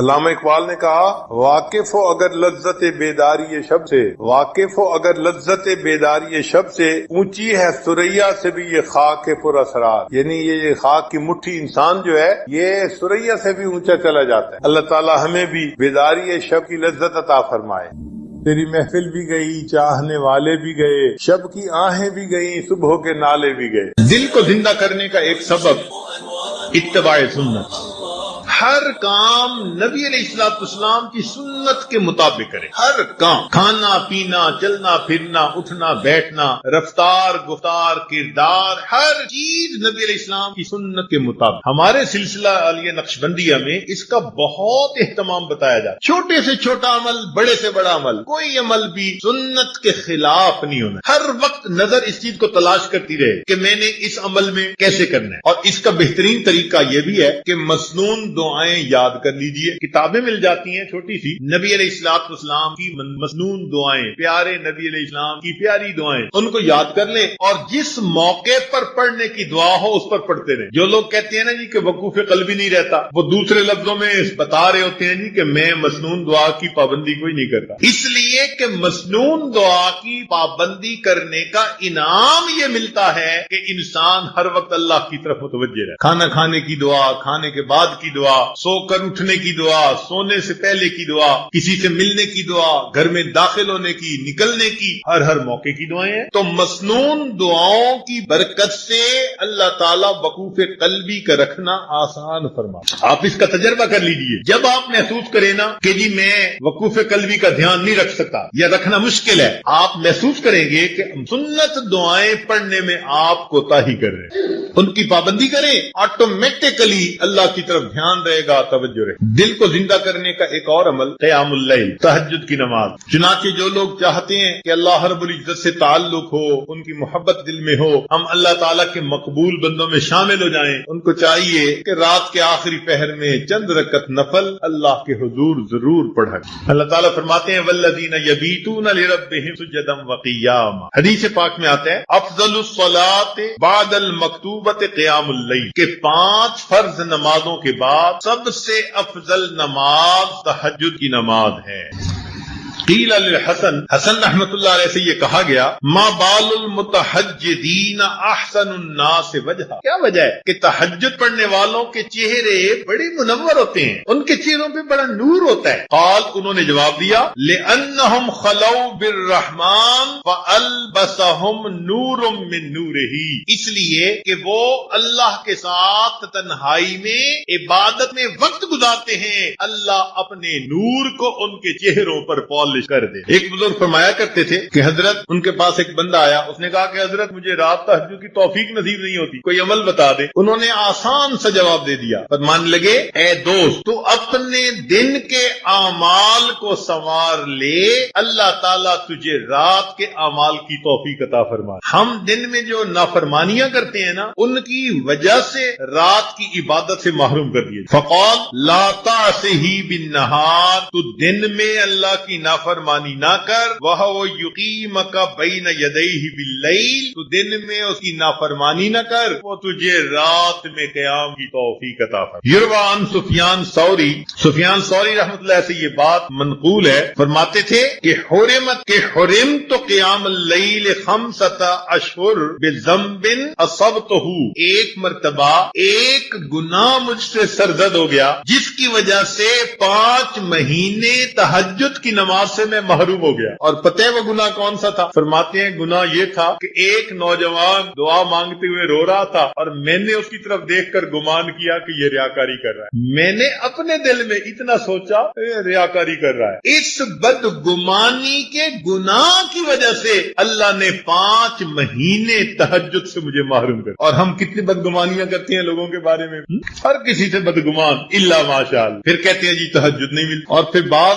علامہ اقبال نے کہا واقف ہو اگر لذت بیداری شب سے، واقف ہو اگر لذت بیداری شب سے، اونچی ہے ثریا سے بھی یہ خاک پر اسرار، یعنی یہ خاک کی مٹھی انسان جو ہے یہ ثریا سے بھی اونچا چلا جاتا ہے۔ اللہ تعالی ہمیں بھی بیداری شب کی لذت عطا فرمائے۔ تیری محفل بھی گئی، چاہنے والے بھی گئے، شب کی آہیں بھی گئیں، صبح کے نالے بھی گئے۔ دل کو زندہ کرنے کا ایک سبب اتباع سنت، ہر کام نبی علیہ السلام کی سنت کے مطابق کرے، ہر کام، کھانا پینا، چلنا پھرنا، اٹھنا بیٹھنا، رفتار گفتار کردار، ہر چیز نبی علیہ السلام کی سنت کے مطابق۔ ہمارے سلسلہ عالیہ نقشبندیہ میں اس کا بہت اہتمام بتایا جاتا ہے، چھوٹے سے چھوٹا عمل، بڑے سے بڑا عمل، کوئی عمل بھی سنت کے خلاف نہیں ہونا، ہر وقت نظر اس چیز کو تلاش کرتی رہے کہ میں نے اس عمل میں کیسے کرنا ہے۔ اور اس کا بہترین طریقہ یہ بھی ہے کہ مسنون دعائیں یاد کر لیجئے، کتابیں مل جاتی ہیں چھوٹی سی، نبی علیہ السلام کی مسنون دعائیں، پیارے نبی علیہ السلام کی پیاری دعائیں، ان کو یاد کر لیں اور جس موقع پر پڑھنے کی دعا ہو اس پر پڑھتے رہیں۔ جو لوگ کہتے ہیں نا جی کہ وقوف قلبی نہیں رہتا، وہ دوسرے لفظوں میں بتا رہے ہوتے ہیں جی کہ میں مسنون دعا کی پابندی کوئی نہیں کرتا، اس لیے کہ مسنون دعا کی پابندی کرنے کا انعام یہ ملتا ہے کہ انسان ہر وقت اللہ کی طرف متوجہ رہے۔ کھانا کھانے کی دعا، کھانے کے بعد کی دعا، سو کر اٹھنے کی دعا، سونے سے پہلے کی دعا، کسی سے ملنے کی دعا، گھر میں داخل ہونے کی، نکلنے کی، ہر موقع کی دعائیں ہیں۔ تو مسنون دعاؤں کی برکت سے اللہ تعالیٰ وقوف قلبی کا رکھنا آسان فرما۔ آپ اس کا تجربہ کر لیجئے، جب آپ محسوس کریں نا کہ جی میں وقوف قلبی کا دھیان نہیں رکھ سکتا یا رکھنا مشکل ہے، آپ محسوس کریں گے کہ سنت دعائیں پڑھنے میں آپ کوتاہی کر رہے ہیں، ان کی پابندی کریں، آٹومیٹکلی اللہ کی طرف دھیان رہے گا، توجہ رہے۔ دل کو زندہ کرنے کا ایک اور عمل قیام اللیل، تہجد کی نماز۔ چنانچہ جو لوگ چاہتے ہیں کہ اللہ رب العزت سے تعلق ہو، ان کی محبت دل میں ہو، ہم اللہ تعالیٰ کے مقبول بندوں میں شامل ہو جائیں، ان کو چاہیے کہ رات کے آخری پہر میں چند رکعت نفل اللہ کے حضور ضرور پڑھیں۔ اللہ تعالیٰ فرماتے ہیں والذین یبیتون لربہم سجدا وقیاما، حدیث پاک میں آتا ہے افضل الصلاۃ بعد المکتوبۃ قیام اللیل، کہ 5 فرض نمازوں کے بعد سب سے افضل نماز تہجد کی نماز ہے۔ قیل للحسن، حسن رحمت اللہ علیہ سے یہ کہا گیا ما بال المتہجدین احسن الناس وجہا، کیا وجہ ہے کہ تہجد پڑھنے والوں کے چہرے بڑے منور ہوتے ہیں، ان کے چہروں پہ بڑا نور ہوتا ہے۔ قال، انہوں نے جواب دیا لأنہم خلو بالرحمن فالبسہم نور من نورہ، اس لیے کہ وہ اللہ کے ساتھ تنہائی میں عبادت میں وقت گزارتے ہیں، اللہ اپنے نور کو ان کے چہروں پر پالش کر دے۔ ایک بزرگ فرمایا کرتے تھے کہ حضرت، ان کے پاس ایک بندہ آیا، اس نے کہا کہ حضرت مجھے رات تہجد کی توفیق نصیب نہیں ہوتی، کوئی عمل بتا دے۔ انہوں نے آسان سا جواب دے دیا، فرمان لگے اے دوست تو اپنے دن کے اعمال کو سنوار لے، اللہ تعالیٰ تجھے رات کے اعمال کی توفیق عطا فرمائے۔ ہم دن میں جو نافرمانیاں کرتے ہیں نا، ان کی وجہ سے رات کی عبادت سے محروم کر دیے۔ فقال لا تعصه بالنهار، تو دن میں اللہ کی نافرمانی نہ کر، وَهُوَ يُقِيمَكَ بَيْنَ يَدَيْهِ بِاللَّيْلِ، تو دن میں اس کی نافرمانی نہ کر، وہ تجھے رات میں قیام کی توفیق عطا فرمائے۔ یروی عن سفیان ثوری، سفیان ثوری رحمۃ اللہ سے یہ بات منقول ہے، فرماتے تھے کہ حرمت قیام اللیل 5 اشہر بذنب اصبتہ، ایک مرتبہ ایک گناہ مجھ سے سرزد ہو گیا جس کی وجہ سے 5 مہینے تہجد کی نماز سے میں محروم ہو گیا۔ اور پتہ ہے وہ گناہ کون سا تھا؟ فرماتے ہیں گناہ یہ تھا کہ ایک نوجوان دعا مانگتے ہوئے رو رہا تھا اور میں نے اس کی طرف دیکھ کر گمان کیا کہ یہ ریاکاری کر رہا ہے۔ میں نے اپنے دل میں اتنا سوچا ریاکاری کر رہا ہے۔ اس بدگمانی کے گناہ کی وجہ سے اللہ نے 5 مہینے تہجد سے مجھے محروم کر۔ اور ہم کتنی بدگمانیاں کرتے ہیں لوگوں کے بارے میں، ہر کسی سے بدگمان الا ماشاء اللہ، پھر کہتے ہیں جی تہجد نہیں ملتی۔ اور پھر بعض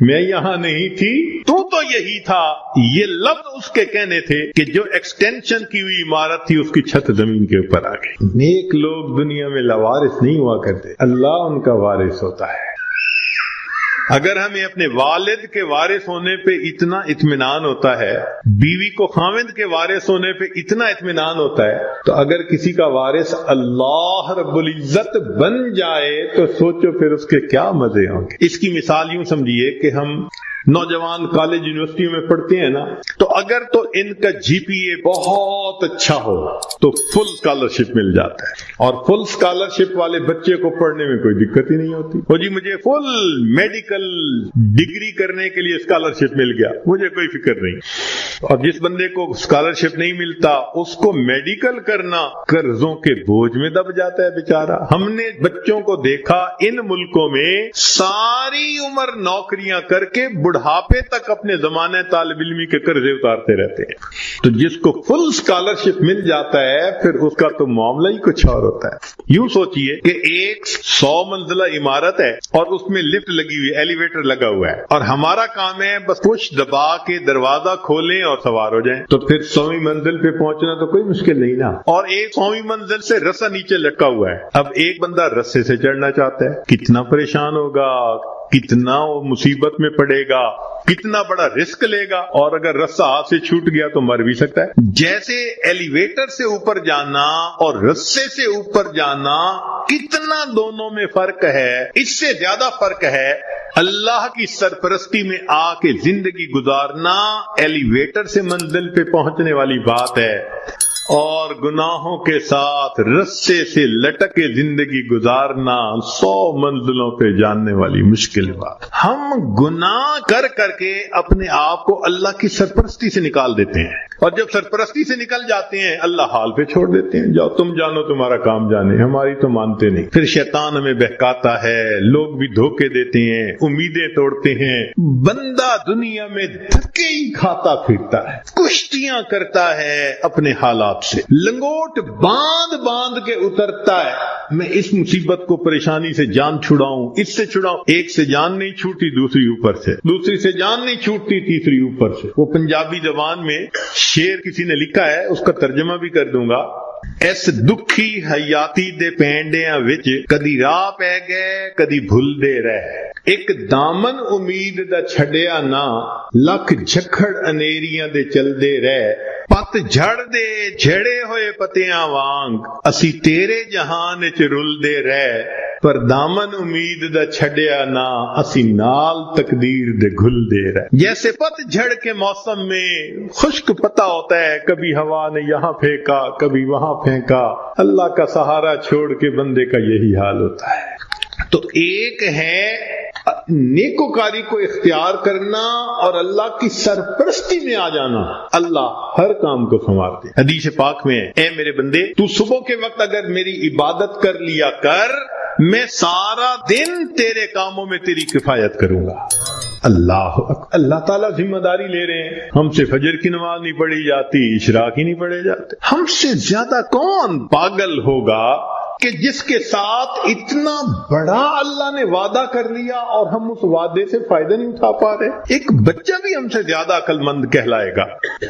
میں یہاں نہیں تھی، تو یہی تھا، یہ لفظ اس کے کہنے تھے کہ جو ایکسٹینشن کی ہوئی عمارت تھی اس کی چھت زمین کے اوپر آ گئی۔ نیک لوگ دنیا میں لاوارث نہیں ہوا کرتے، اللہ ان کا وارث ہوتا ہے۔ اگر ہمیں اپنے والد کے وارث ہونے پہ اتنا اطمینان ہوتا ہے، بیوی کو خاوند کے وارث ہونے پہ اتنا اطمینان ہوتا ہے، تو اگر کسی کا وارث اللہ رب العزت بن جائے تو سوچو پھر اس کے کیا مزے ہوں گے۔ اس کی مثال یوں سمجھیے کہ ہم نوجوان کالج یونیورسٹیوں میں پڑھتے ہیں نا، تو اگر تو ان کا جی پی اے بہت اچھا ہو تو فل اسکالرشپ مل جاتا ہے، اور فل اسکالرشپ والے بچے کو پڑھنے میں کوئی دقت ہی نہیں ہوتی۔ وہ جی مجھے فل میڈیکل ڈگری کرنے کے لیے اسکالرشپ مل گیا، مجھے کوئی فکر نہیں۔ اور جس بندے کو اسکالرشپ نہیں ملتا اس کو میڈیکل کرنا قرضوں کے بوجھ میں دب جاتا ہے بیچارہ۔ ہم نے بچوں کو دیکھا ان ملکوں میں ساری عمر نوکریاں کر کے بڑھاپے تک اپنے زمانے طالب علمی کے قرضے اتارتے رہتے ہیں۔ تو جس کو فل اسکالرشپ مل جاتا ہے پھر اس کا تو معاملہ ہی کچھ اور ہوتا ہے۔ یوں سوچئے کہ ایک 100 منزلہ عمارت ہے اور اس میں لفٹ لگی ہوئی، ایلیویٹر لگا ہوا ہے، اور ہمارا کام ہے بس پش دبا کے دروازہ کھولیں اور سوار ہو جائیں، تو پھر 100ویں منزل پہ پہنچنا تو کوئی مشکل نہیں نا۔ اور ایک 100ویں منزل سے رسا نیچے لٹکا ہوا ہے، اب ایک بندہ رسے سے چڑھنا چاہتا ہے، کتنا پریشان ہوگا، کتنا وہ مصیبت میں پڑے گا، کتنا بڑا رسک لے گا، اور اگر رسہ ہاتھ سے چھوٹ گیا تو مر بھی سکتا ہے۔ جیسے ایلیویٹر سے اوپر جانا اور رسے سے اوپر جانا کتنا دونوں میں فرق ہے، اس سے زیادہ فرق ہے اللہ کی سرپرستی میں آ کے زندگی گزارنا ایلیویٹر سے منزل پہ پہنچنے والی بات ہے، اور گناہوں کے ساتھ رسے سے لٹک کے زندگی گزارنا 100 منزلوں پہ جاننے والی مشکل بات۔ ہم گناہ کر کر کے اپنے آپ کو اللہ کی سرپرستی سے نکال دیتے ہیں، اور جب سرپرستی سے نکل جاتے ہیں اللہ حال پہ چھوڑ دیتے ہیں، جاؤ تم جانو تمہارا کام جانے، ہماری تو مانتے نہیں۔ پھر شیطان ہمیں بہکاتا ہے، لوگ بھی دھوکے دیتے ہیں، امیدیں توڑتے ہیں، بندہ دنیا میں دھکے ہی کھاتا پھرتا ہے، کشتیاں کرتا ہے اپنے حالات سے، لنگوٹ باندھ باندھ کے اترتا ہے، میں اس مصیبت کو پریشانی سے جان چھڑاؤں، اس سے چھڑاؤں۔ ایک سے جان نہیں چھوٹی دوسری اوپر سے، دوسری سے جان نہیں چھوٹتی تیسری اوپر سے۔ وہ پنجابی زبان میں شعر کسی نے لکھا ہے، اس کا ترجمہ بھی کر دوں گا۔ اس دکھی حیاتی دے پینڈیاں وچ کدی راہ پہ گئے کدی بھول دے رہے، ایک دامن امید دا چھڈیا نہ، لکھ جھکڑ انیریاں دے چل دے رہے، پت جھڑ دے جھڑے ہوئے پتیاں وانگ، اسی تیرے جہان چ رل دے رہے، پر دامن امید دا چھڈیا نہ، اسی نال تقدیر دے گھل دے رہے۔ جیسے پت جھڑ کے موسم میں خشک پتا ہوتا ہے، کبھی ہوا نے یہاں پھینکا کبھی وہاں پھینکا، اللہ کا سہارا چھوڑ کے بندے کا یہی حال ہوتا ہے۔ تو ایک ہے نیکوکاری کو اختیار کرنا اور اللہ کی سرپرستی میں آ جانا، اللہ ہر کام کو سنوارتے۔ حدیث پاک میں اے میرے بندے تو صبح کے وقت اگر میری عبادت کر لیا کر، میں سارا دن تیرے کاموں میں تیری کفایت کروں گا۔ اللہ تعالیٰ ذمہ داری لے رہے ہیں، ہم سے فجر کی نماز نہیں پڑھی جاتی، اشراق ہی نہیں پڑھے جاتے۔ ہم سے زیادہ کون پاگل ہوگا کہ جس کے ساتھ اتنا بڑا اللہ نے وعدہ کر لیا اور ہم اس وعدے سے فائدہ نہیں اٹھا پا رہے۔ ایک بچہ بھی ہم سے زیادہ عقل مند کہلائے گا۔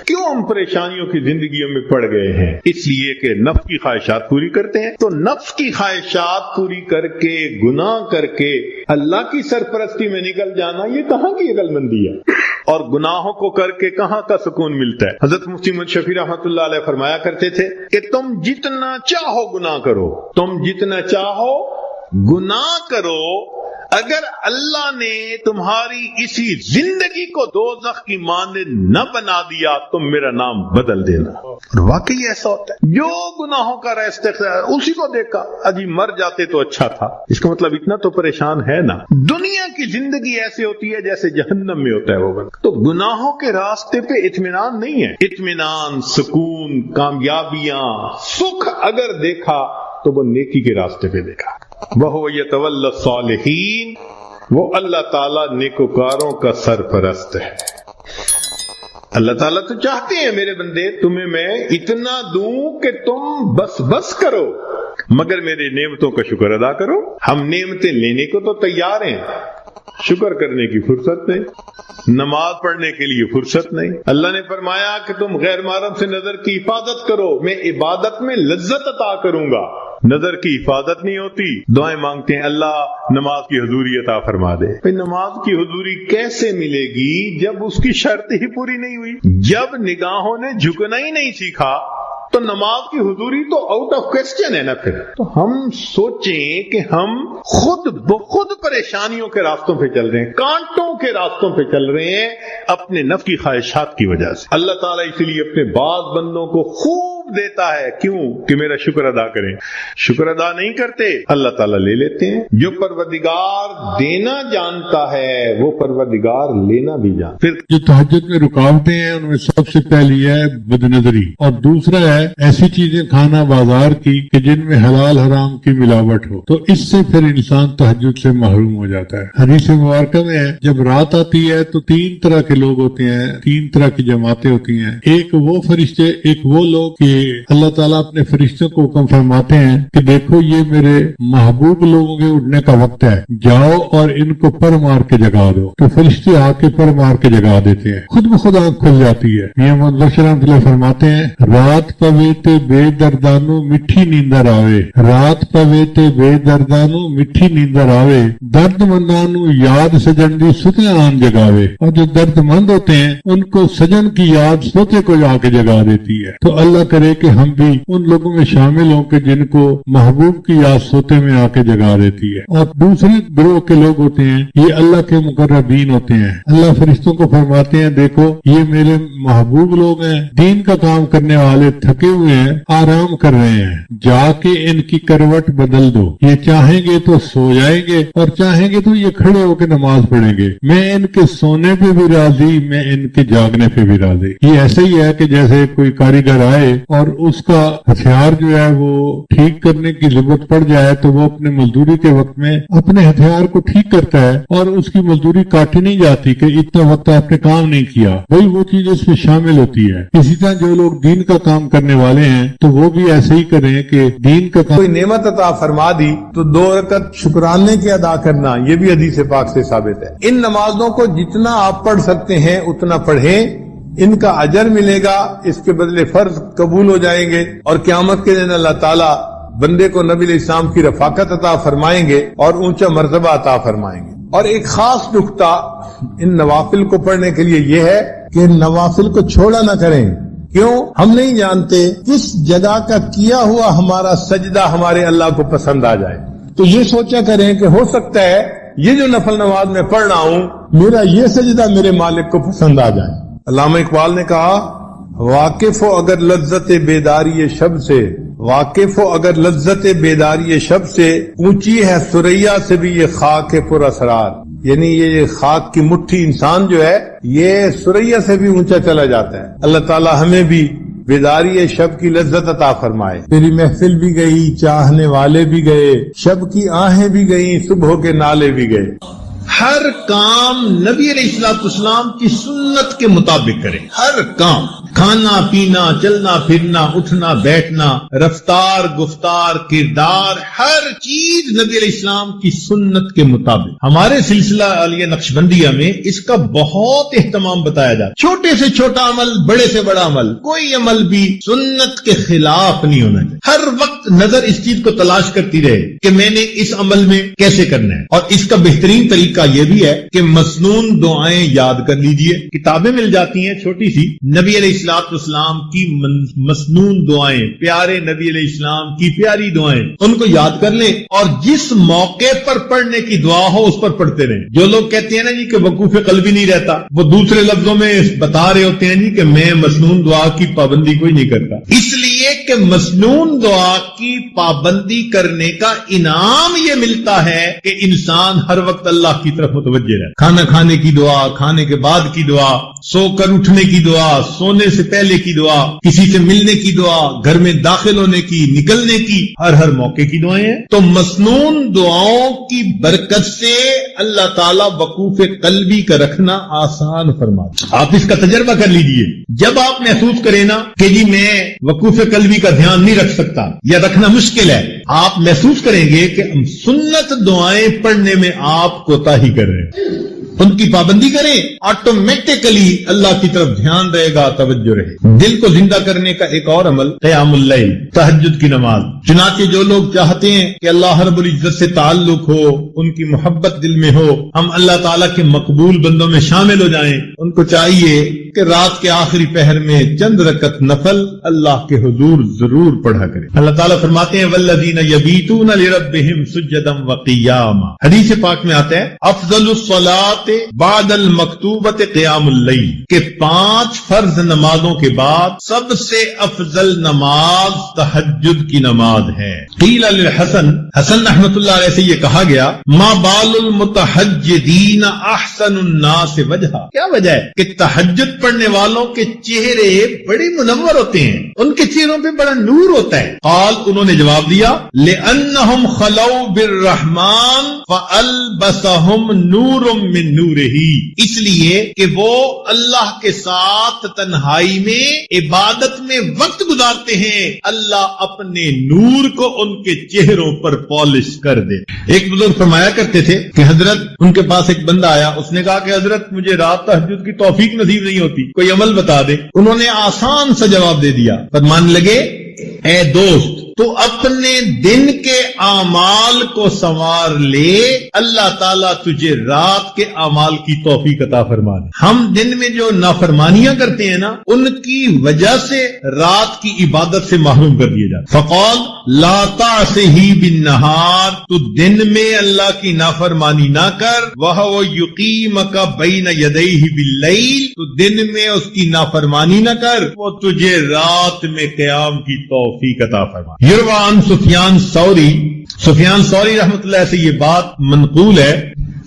کیوں ہم پریشانیوں کی زندگیوں میں پڑ گئے ہیں؟ اس لیے کہ نفس کی خواہشات پوری کرتے ہیں۔ تو نفس کی خواہشات پوری کر کے، گناہ کر کے اللہ کی سرپرستی میں نکل جانا، یہ کہاں کی عقل مندی ہے؟ اور گناہوں کو کر کے کہاں کا سکون ملتا ہے؟ حضرت مفتی محمد شفیع رحمۃ اللہ علیہ فرمایا کرتے تھے کہ تم جتنا چاہو گناہ کرو، تم جتنا چاہو گناہ کرو، اگر اللہ نے تمہاری اسی زندگی کو دوزخ کی مانند نہ بنا دیا تو میرا نام بدل دینا۔ اور واقعی ایسا ہوتا ہے، جو گناہوں کا استغفار اسی کو دیکھا اجی مر جاتے تو اچھا تھا، اس کا مطلب اتنا تو پریشان ہے نا۔ دنیا کی زندگی ایسی ہوتی ہے جیسے جہنم میں ہوتا ہے وہ بندہ۔ تو گناہوں کے راستے پہ اطمینان نہیں ہے، اطمینان، سکون، کامیابیاں، سکھ اگر دیکھا تو وہ نیکی کے راستے پہ دیکھا۔ وَهُوَ يَتَوَلَّى الصَّالِحِينَ، وہ اللہ تعالیٰ نیکوکاروں کا سرپرست ہے۔ اللہ تعالیٰ تو چاہتے ہیں میرے بندے تمہیں میں اتنا دوں کہ تم بس کرو، مگر میرے نعمتوں کا شکر ادا کرو۔ ہم نعمتیں لینے کو تو تیار ہیں، شکر کرنے کی فرصت نہیں، نماز پڑھنے کے لیے فرصت نہیں۔ اللہ نے فرمایا کہ تم غیر محرم سے نظر کی حفاظت کرو، میں عبادت میں لذت عطا کروں گا۔ نظر کی حفاظت نہیں ہوتی، دعائیں مانگتے ہیں اللہ نماز کی حضوری عطا فرما دے۔ پھر نماز کی حضوری کیسے ملے گی جب اس کی شرط ہی پوری نہیں ہوئی؟ جب نگاہوں نے جھکنا ہی نہیں سیکھا تو نماز کی حضوری تو آؤٹ آف کوسچن ہے نا۔ پھر تو ہم سوچیں کہ ہم خود بخود پریشانیوں کے راستوں پہ چل رہے ہیں، کانٹوں کے راستوں پہ چل رہے ہیں اپنے نفس کی خواہشات کی وجہ سے۔ اللہ تعالیٰ اسی لیے اپنے بعض بندوں کو خوب دیتا ہے، کیوں کہ میرا شکر ادا کریں۔ شکر ادا نہیں کرتے، اللہ تعالیٰ لے لیتے ہیں۔ جو پروردگار دینا جانتا ہے وہ پروردگار لینا بھی جانتا۔ پھر جو تہجد میں رکاوٹیں ہیں ان میں سب سے پہلی ہے بد نظری، اور دوسرا ہے ایسی چیزیں کھانا بازار کی کہ جن میں حلال حرام کی ملاوٹ ہو، تو اس سے پھر انسان تہجد سے محروم ہو جاتا ہے۔ حدیث مبارکہ میں ہے جب رات آتی ہے تو تین طرح کے لوگ ہوتے ہیں، تین طرح کی جماعتیں ہوتی ہیں۔ ایک وہ فرشتے، ایک وہ لوگ کہ اللہ تعالیٰ اپنے فرشتوں کو حکم فرماتے ہیں کہ دیکھو یہ میرے محبوب لوگوں کے اٹھنے کا وقت ہے، جاؤ اور ان کو پر مار کے جگا دو، تو فرشتے آ کے پر مار کے جگا دیتے ہیں، خود بخود آنکھ کھل جاتی ہے۔ میاں محمد بخش رحمۃ اللہ فرماتے ہیں رات پویتے بے دردانو مٹھی نیندر آوے، رات پویتے بے دردانو مٹھی نیندر آوے، درد مندانو یاد سجن دی ستے آن جگاوے۔ اور جو درد مند ہوتے ہیں ان کو سجن کی یاد سوتے کو جا کے جگا دیتی ہے۔ تو اللہ کرے کہ ہم بھی ان لوگوں میں شامل ہوں کہ جن کو محبوب کی یاد سوتے میں آ کے جگا دیتی ہے۔ اور دوسرے گروہ کے لوگ ہوتے ہیں یہ اللہ کے مقربین ہوتے ہیں، اللہ فرشتوں کو فرماتے ہیں دیکھو یہ میرے محبوب لوگ ہیں، دین کا کام کرنے والے، تھکے ہوئے ہیں، آرام کر رہے ہیں، جا کے ان کی کروٹ بدل دو، یہ چاہیں گے تو سو جائیں گے اور چاہیں گے تو یہ کھڑے ہو کے نماز پڑھیں گے، میں ان کے سونے پہ بھی راضی، میں ان کے جاگنے پہ بھی راضی۔ یہ ایسے ہی ہے کہ جیسے کوئی کاریگر آئے اور اس کا ہتھیار جو ہے وہ ٹھیک کرنے کی ضرورت پڑ جائے تو وہ اپنے مزدوری کے وقت میں اپنے ہتھیار کو ٹھیک کرتا ہے اور اس کی مزدوری کاٹی نہیں جاتی کہ اتنا وقت آپ نے کام نہیں کیا، وہی وہ چیز اس میں شامل ہوتی ہے۔ اسی طرح جو لوگ دین کا کام کرنے والے ہیں تو وہ بھی ایسے ہی کریں کہ دین کا کام، کوئی نعمت عطا فرما دی تو 2 رکعت شکرانے کے ادا کرنا، یہ بھی حدیث پاک سے ثابت ہے۔ ان نمازوں کو جتنا آپ پڑھ سکتے ہیں اتنا پڑھیں، ان کا اجر ملے گا، اس کے بدلے فرض قبول ہو جائیں گے، اور قیامت کے دن اللہ تعالیٰ بندے کو نبی علیہ السلام کی رفاقت عطا فرمائیں گے اور اونچا مرتبہ عطا فرمائیں گے۔ اور ایک خاص نقطہ ان نوافل کو پڑھنے کے لیے یہ ہے کہ نوافل کو چھوڑا نہ کریں۔ کیوں؟ ہم نہیں جانتے کس جگہ کا کیا ہوا ہمارا سجدہ ہمارے اللہ کو پسند آ جائے، تو یہ سوچا کریں کہ ہو سکتا ہے یہ جو نفل نماز میں پڑھ رہا ہوں میرا یہ سجدہ میرے مالک کو پسند آ جائے۔ علامہ اقبال نے کہا واقف ہو اگر لذت بیداری شب سے، واقف ہو اگر لذت بیداری شب سے، اونچی ہے ثریا سے بھی یہ خاک پر اسرار، یعنی یہ خاک کی مٹھی انسان جو ہے یہ ثریا سے بھی اونچا چلا جاتا ہے۔ اللہ تعالی ہمیں بھی بیداری شب کی لذت عطا فرمائے۔ تیری محفل بھی گئی، چاہنے والے بھی گئے، شب کی آہیں بھی گئیں، صبح کے نالے بھی گئے۔ ہر کام نبی علیہ السلام کی سنت کے مطابق کریں، ہر کام، کھانا پینا، چلنا پھرنا، اٹھنا بیٹھنا، رفتار گفتار کردار، ہر چیز نبی علیہ السلام کی سنت کے مطابق۔ ہمارے سلسلہ عالیہ نقشبندیہ میں اس کا بہت اہتمام بتایا جاتا ہے، چھوٹے سے چھوٹا عمل، بڑے سے بڑا عمل، کوئی عمل بھی سنت کے خلاف نہیں ہونا چاہیے۔ ہر وقت نظر اس چیز کو تلاش کرتی رہے کہ میں نے اس عمل میں کیسے کرنا ہے، اور اس کا بہترین طریقہ یہ بھی ہے کہ مسنون دعائیں یاد کر لیجئے، کتابیں مل جاتی ہیں چھوٹی سی، نبی علیہ السلام کی مسنون دعائیں، پیارے نبی علیہ السلام کی پیاری دعائیں، ان کو یاد کر لیں اور جس موقع پر پڑھنے کی دعا ہو اس پر پڑھتے رہیں۔ جو لوگ کہتے ہیں نا جی کہ وقوف قلبی نہیں رہتا، وہ دوسرے لفظوں میں بتا رہے ہوتے ہیں جی کہ میں مسنون دعا کی پابندی کوئی نہیں کرتا، اس لیے کہ مسنون دعا کی پابندی کرنے کا انعام یہ ملتا ہے کہ انسان ہر وقت اللہ کی طرف متوجہ رہے۔ کھانا کھانے کی دعا، کھانے کے بعد کی دعا، سو کر اٹھنے کی دعا، سونے سے پہلے کی دعا، کسی سے ملنے کی دعا، گھر میں داخل ہونے کی، نکلنے کی، ہر موقع کی دعائیں ہیں۔ تو مسنون دعاؤں کی برکت سے اللہ تعالیٰ وقوف قلبی کا رکھنا آسان فرماتا ہے۔ آپ اس کا تجربہ کر لیجئے، جب آپ محسوس کریں نا کہ جی میں وقوف قلبی کا دھیان نہیں رکھ سکتا یا رکھنا مشکل ہے، آپ محسوس کریں گے کہ سنت دعائیں پڑھنے میں آپ کوتاہی کر رہے ہیں، ان کی پابندی کریں، آٹومیٹکلی اللہ کی طرف دھیان رہے گا، توجہ رہے۔ دل کو زندہ کرنے کا ایک اور عمل قیام اللیل، تہجد کی نماز۔ چنانچہ جو لوگ چاہتے ہیں کہ اللہ رب العزت سے تعلق ہو، ان کی محبت دل میں ہو، ہم اللہ تعالیٰ کے مقبول بندوں میں شامل ہو جائیں، ان کو چاہیے کہ رات کے آخری پہر میں چند رکعت نفل اللہ کے حضور ضرور پڑھا کریں۔ اللہ تعالیٰ فرماتے ہیں والذین یبیتون لربہم سجدا وقیاما، حدیث پاک میں آتا ہے افضل الصلاۃ بعد المکتوبۃ قیام اللیل، کہ 5 فرض نمازوں کے بعد سب سے افضل نماز تہجد کی نماز ہے۔ قیل للحسن، حسن رحمۃ اللہ علیہ سے یہ کہا گیا ما بال المتہجدین احسن الناس وجہا، کیا وجہ ہے کہ تہجد پڑھنے والوں کے چہرے بڑے منور ہوتے ہیں، ان کے چہروں پہ بڑا نور ہوتا ہے۔ قال، انہوں نے جواب دیا لأنہم خلو بالرحمن فألبسہم نور من نورہ، اس لیے کہ وہ اللہ کے ساتھ تنہائی میں عبادت میں وقت گزارتے ہیں، اللہ اپنے نور کو ان کے چہروں پر پالش کر دے۔ ایک بزرگ فرمایا کرتے تھے کہ حضرت، ان کے پاس ایک بندہ آیا، اس نے کہا کہ حضرت مجھے رات تہجد کی توفیق نصیب نہیں ہوتی، کوئی عمل بتا دے۔ انہوں نے آسان سا جواب دے دیا، فرمانے لگے اے دوست تو اپنے دن کے اعمال کو سنوار لے، اللہ تعالیٰ تجھے رات کے اعمال کی توفیق عطا فرما دے۔ ہم دن میں جو نافرمانیاں کرتے ہیں نا، ان کی وجہ سے رات کی عبادت سے محروم کر دیے جاتے۔ فقال لا تعصہ بالنہار، تو دن میں اللہ کی نافرمانی نہ کر، وہو یقیمک بین یدیہ باللیل، تو دن میں اس کی نافرمانی نہ کر، وہ تجھے رات میں قیام کی توفیق عطا فرما۔ یروان سفیان ثوری رحمۃ اللہ سے یہ بات منقول ہے،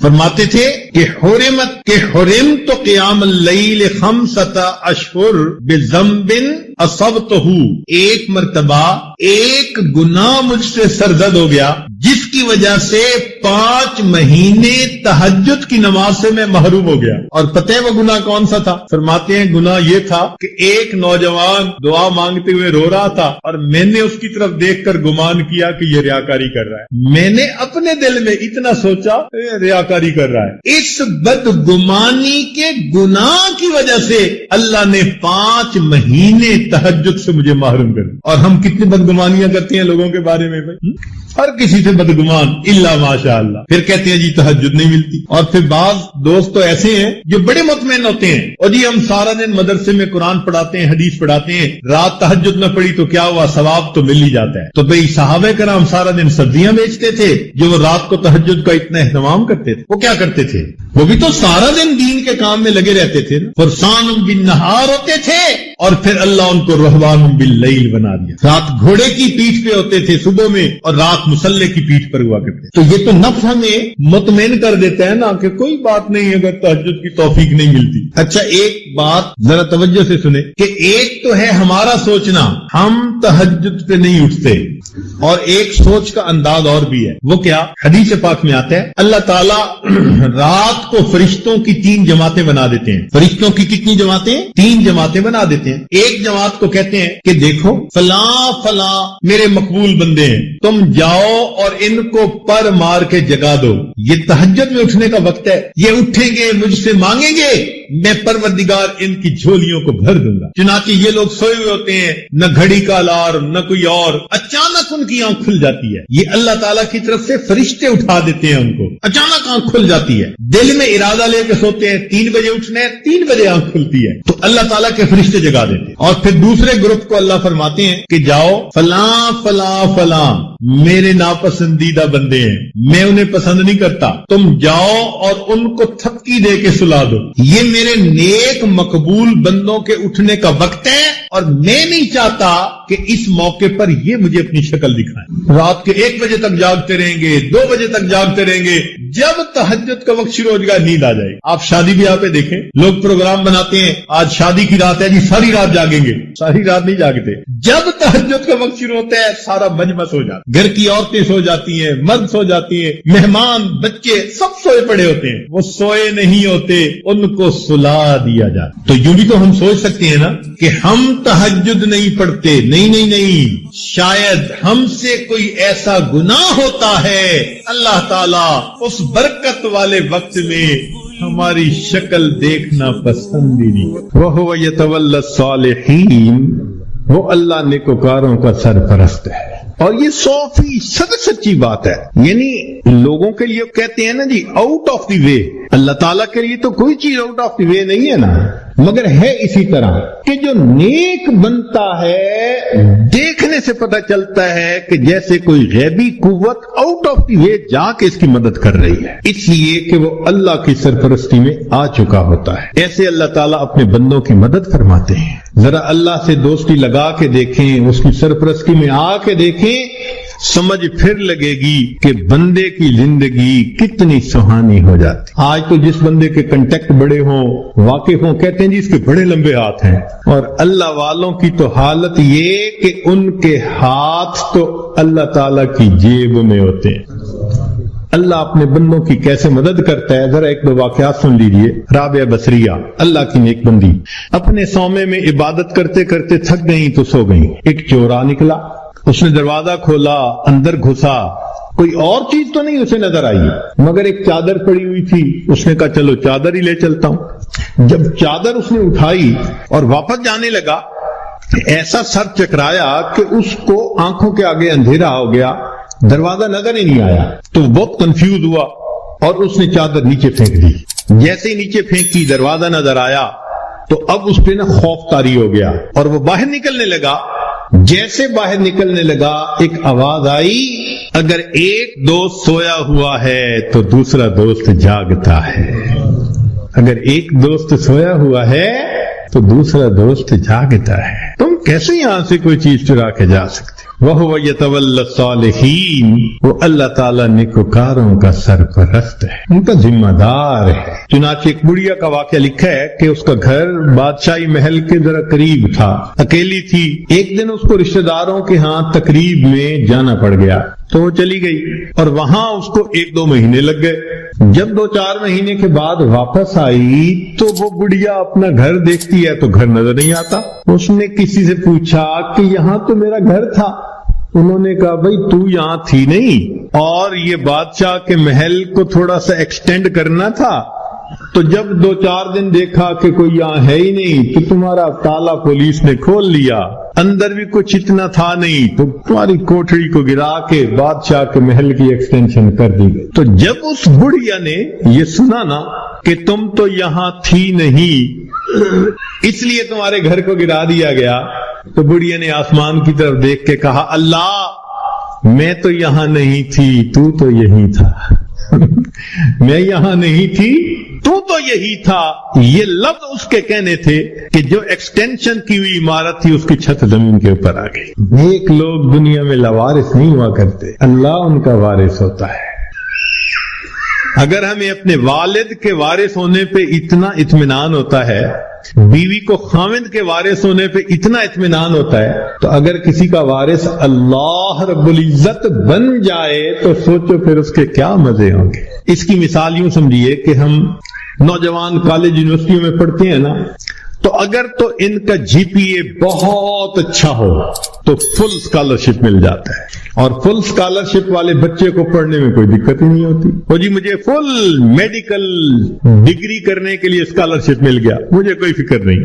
فرماتے تھے کہ حرمت قیام اللیل 5 اشہر بذنب اصبتہ، ایک مرتبہ ایک گناہ مجھ سے سرزد ہو گیا جس کی وجہ سے 5 مہینے تہجد کی نماز سے میں محروم ہو گیا۔ اور پتہ ہے وہ گناہ کون سا تھا؟ فرماتے ہیں گناہ یہ تھا کہ ایک نوجوان دعا مانگتے ہوئے رو رہا تھا اور میں نے اس کی طرف دیکھ کر گمان کیا کہ یہ ریاکاری کر رہا ہے۔ میں نے اپنے دل میں اتنا سوچا ریاکاری کر رہا ہے۔ اس بدگمانی کے گناہ کی وجہ سے اللہ نے 5 مہینے تہجد سے مجھے محروم کر دیا۔ اور ہم کتنی بدگمانیاں کرتے ہیں لوگوں کے بارے میں بھائی، ہر کسی سے بدگمان الا ماشاء اللہ، پھر کہتے ہیں جی تہجد نہیں ملتی۔ اور پھر بعض دوست تو ایسے ہیں جو بڑے مطمئن ہوتے ہیں، اور جی ہم سارا دن مدرسے میں قرآن پڑھاتے ہیں، حدیث پڑھاتے ہیں، رات تہجد نہ پڑھی تو کیا ہوا، ثواب تو مل ہی جاتا ہے۔ تو بھئی صحابہ کرام سارا دن سبزیاں بیچتے تھے، جو وہ رات کو تہجد کا اتنا اہتمام کرتے تھے، وہ کیا کرتے تھے؟ وہ بھی تو سارا دن دین کے کام میں لگے رہتے تھے، فرسان بالنہار ہوتے تھے، اور پھر اللہ ان کو رہبان باللیل بنا دیا۔ رات گھوڑے کی پیٹھ پہ ہوتے تھے صبح میں، اور رات مسلح کی پیٹھ پر ہوا کرتے۔ تو یہ تو نفس ہمیں مطمئن کر دیتا ہے نا کہ کوئی بات نہیں اگر تہجد کی توفیق نہیں ملتی۔ اچھا ایک بات ذرا توجہ سے سنیں کہ ایک تو ہے ہمارا سوچنا ہم تہجد پہ نہیں اٹھتے، اور ایک سوچ کا انداز اور بھی ہے، وہ کیا؟ حدیث پاک میں آتا ہے اللہ تعالیٰ رات کو فرشتوں کی 3 جماعتیں بنا دیتے ہیں۔ فرشتوں کی کتنی جماعتیں؟ 3 جماعتیں بنا دیتے ہیں۔ ایک جماعت کو کہتے ہیں کہ دیکھو فلاں فلاں میرے مقبول بندے ہیں، تم جاؤ اور ان کو پر مار کے جگا دو، یہ تہجد میں اٹھنے کا وقت ہے، یہ اٹھیں گے مجھ سے مانگیں گے، میں پروردگار ان کی جھولیوں کو بھر دوں گا۔ چنانچہ یہ لوگ سوئے ہوئے ہوتے ہیں، نہ گھڑی کا الارم نہ کوئی اور، اچانک ان کی آنکھ کھل جاتی ہے۔ یہ اللہ تعالیٰ کی طرف سے فرشتے اٹھا دیتے ہیں، ان کو اچانک آنکھ کھل جاتی ہے۔ دل میں ارادہ لے کے سوتے ہیں 3 بجے اٹھنے، 3 بجے آنکھ کھلتی ہے، تو اللہ تعالیٰ کے فرشتے جگا دیتے ہیں۔ اور پھر دوسرے گروپ کو اللہ فرماتے ہیں کہ جاؤ فلاں فلاں فلاں میرے ناپسندیدہ بندے ہیں، میں انہیں پسند نہیں کرتا، تم جاؤ اور ان کو تھپکی دے کے سلا دو، یہ میرے نیک مقبول بندوں کے اٹھنے کا وقت ہے، اور میں نہیں چاہتا کہ اس موقع پر یہ مجھے اپنی شکل دکھائیں. رات کے 1 بجے تک جاگتے رہیں گے, 2 بجے تک جاگتے رہیں گے, جب تہجد کا وقت شروع ہو جائے گا نیند آ جائے گی. آپ شادی بیاہ پہ دیکھیں, لوگ پروگرام بناتے ہیں, آج شادی کی رات ہے جی, ساری رات جاگیں گے. ساری رات نہیں جاگتے. جب تہجد کا وقت شروع ہوتا ہے سارا مجمع سو جاتا ہے, گھر کی عورتیں سو جاتی ہیں, مرد سو جاتی ہیں, مہمان بچے سب سوئے پڑے ہوتے ہیں. وہ سوئے نہیں ہوتے, ان کو سلا دیا جاتا. تو یوں بھی تو ہم سوچ سکتے ہیں نا کہ ہم تہجد نہیں پڑھتے. نہیں, شاید ہم سے کوئی ایسا گناہ ہوتا ہے, اللہ تعالیٰ اس برکت والے وقت میں ہماری شکل دیکھنا پسند ہی نہیں. وَهُوَ يَتَوَلَّى الصَّالِحِينَ, وہ اللہ نیکوکاروں کا سرپرست ہے. اور یہ 100% سچی بات ہے. یعنی لوگوں کے لیے کہتے ہیں نا جی آؤٹ آف دی وے, اللہ تعالیٰ کے لیے تو کوئی چیز آؤٹ آف دی وے نہیں ہے نا, مگر ہے اسی طرح کہ جو نیک بنتا ہے دیکھنے سے پتہ چلتا ہے کہ جیسے کوئی غیبی قوت آؤٹ آف دی وے جا کے اس کی مدد کر رہی ہے, اس لیے کہ وہ اللہ کی سرپرستی میں آ چکا ہوتا ہے. ایسے اللہ تعالیٰ اپنے بندوں کی مدد فرماتے ہیں. ذرا اللہ سے دوستی لگا کے دیکھیں, اس کی سرپرستی میں آ کے دیکھیں, سمجھ پھر لگے گی کہ بندے کی زندگی کتنی سہانی ہو جاتی. آج تو جس بندے کے کنٹیکٹ بڑے ہوں, واقف ہوں, کہتے ہیں جی اس کے بڑے لمبے ہاتھ ہیں, اور اللہ والوں کی تو حالت یہ کہ ان کے ہاتھ تو اللہ تعالیٰ کی جیب میں ہوتے ہیں. اللہ اپنے بندوں کی کیسے مدد کرتا ہے, ذرا 1-2 واقعات سن لیجئے. رابعہ بصریہ اللہ کی نیک بندی, اپنے صومعے میں عبادت کرتے کرتے تھک گئیں تو سو گئیں. ایک چور آ نکلا, اس نے دروازہ کھولا, اندر گھسا, کوئی اور چیز تو نہیں اسے نظر آئی, مگر ایک چادر پڑی ہوئی تھی. اس نے کہا چلو چادر ہی لے چلتا ہوں. جب چادر اس نے اٹھائی اور واپس جانے لگا, ایسا سر چکرایا کہ اس کو آنکھوں کے آگے اندھیرا ہو گیا, دروازہ نظر ہی نہیں آیا. تو بہت کنفیوز ہوا اور اس نے چادر نیچے پھینک دی. جیسے ہی نیچے پھینکی دروازہ نظر آیا تو اب اس پہ نا خوف طاری ہو گیا اور وہ باہر نکلنے لگا. جیسے باہر نکلنے لگا ایک آواز آئی, اگر ایک دوست سویا ہوا ہے تو دوسرا دوست جاگتا ہے. اگر ایک دوست سویا ہوا ہے تو دوسرا دوست جاگتا ہے. تم کیسے یہاں سے کوئی چیز چرا کے جا سکتے؟ وَهُوَ يَتَوَلَّى الصَّالِحِينَ, وہ اللہ تعالیٰ نیکوکاروں کا سرپرست ہے, ان کا ذمہ دار ہے. چنانچہ ایک بڑھیا کا واقعہ لکھا ہے کہ اس کا گھر بادشاہی محل کے ذرا قریب تھا, اکیلی تھی. ایک دن اس کو رشتہ داروں کے ہاں تقریب میں جانا پڑ گیا تو وہ چلی گئی, اور وہاں اس کو 1-2 مہینے لگ گئے. جب 2-4 مہینے کے بعد واپس آئی تو وہ بڑھیا اپنا گھر دیکھتی ہے تو گھر نظر نہیں آتا. اس نے کسی سے پوچھا کہ یہاں تو میرا گھر تھا. انہوں نے کہا بھائی تو یہاں تھی نہیں, اور یہ بادشاہ کے محل کو تھوڑا سا ایکسٹینڈ کرنا تھا, تو جب 2-4 دن دیکھا کہ کوئی یہاں ہے ہی نہیں تو تمہارا تالا پولیس نے کھول لیا, اندر بھی کچھ اتنا تھا نہیں تو تمہاری کوٹھڑی کو گرا کے بادشاہ کے محل کی ایکسٹینشن کر دی گئی. تو جب اس بڑھیا نے یہ سنا نا کہ تم تو یہاں تھی نہیں اس لیے تمہارے گھر کو گرا دیا گیا, تو بڑھیا نے آسمان کی طرف دیکھ کے کہا اللہ میں تو یہاں نہیں تھی, تو تو یہی تھا. میں یہاں نہیں تھی, تو یہی تھا. یہ لفظ اس کے کہنے تھے کہ جو ایکسٹینشن کی ہوئی عمارت تھی اس کی چھت زمین کے اوپر آ گئی. نیک لوگ دنیا میں لاوارث نہیں ہوا کرتے, اللہ ان کا وارث ہوتا ہے. اگر ہمیں اپنے والد کے وارث ہونے پہ اتنا اطمینان ہوتا ہے, بیوی کو خاوند کے وارث ہونے پہ اتنا اطمینان ہوتا ہے, تو اگر کسی کا وارث اللہ رب العزت بن جائے تو سوچو پھر اس کے کیا مزے ہوں گے. اس کی مثال یوں سمجھیے کہ ہم نوجوان کالج یونیورسٹیوں میں پڑھتے ہیں نا, تو اگر تو ان کا جی پی اے بہت اچھا ہو تو فل اسکالرشپ مل جاتا ہے, اور فل اسکالرشپ والے بچے کو پڑھنے میں کوئی دقت ہی نہیں ہوتی. وہ جی مجھے فل میڈیکل ڈگری کرنے کے لیے اسکالرشپ مل گیا, مجھے کوئی فکر نہیں.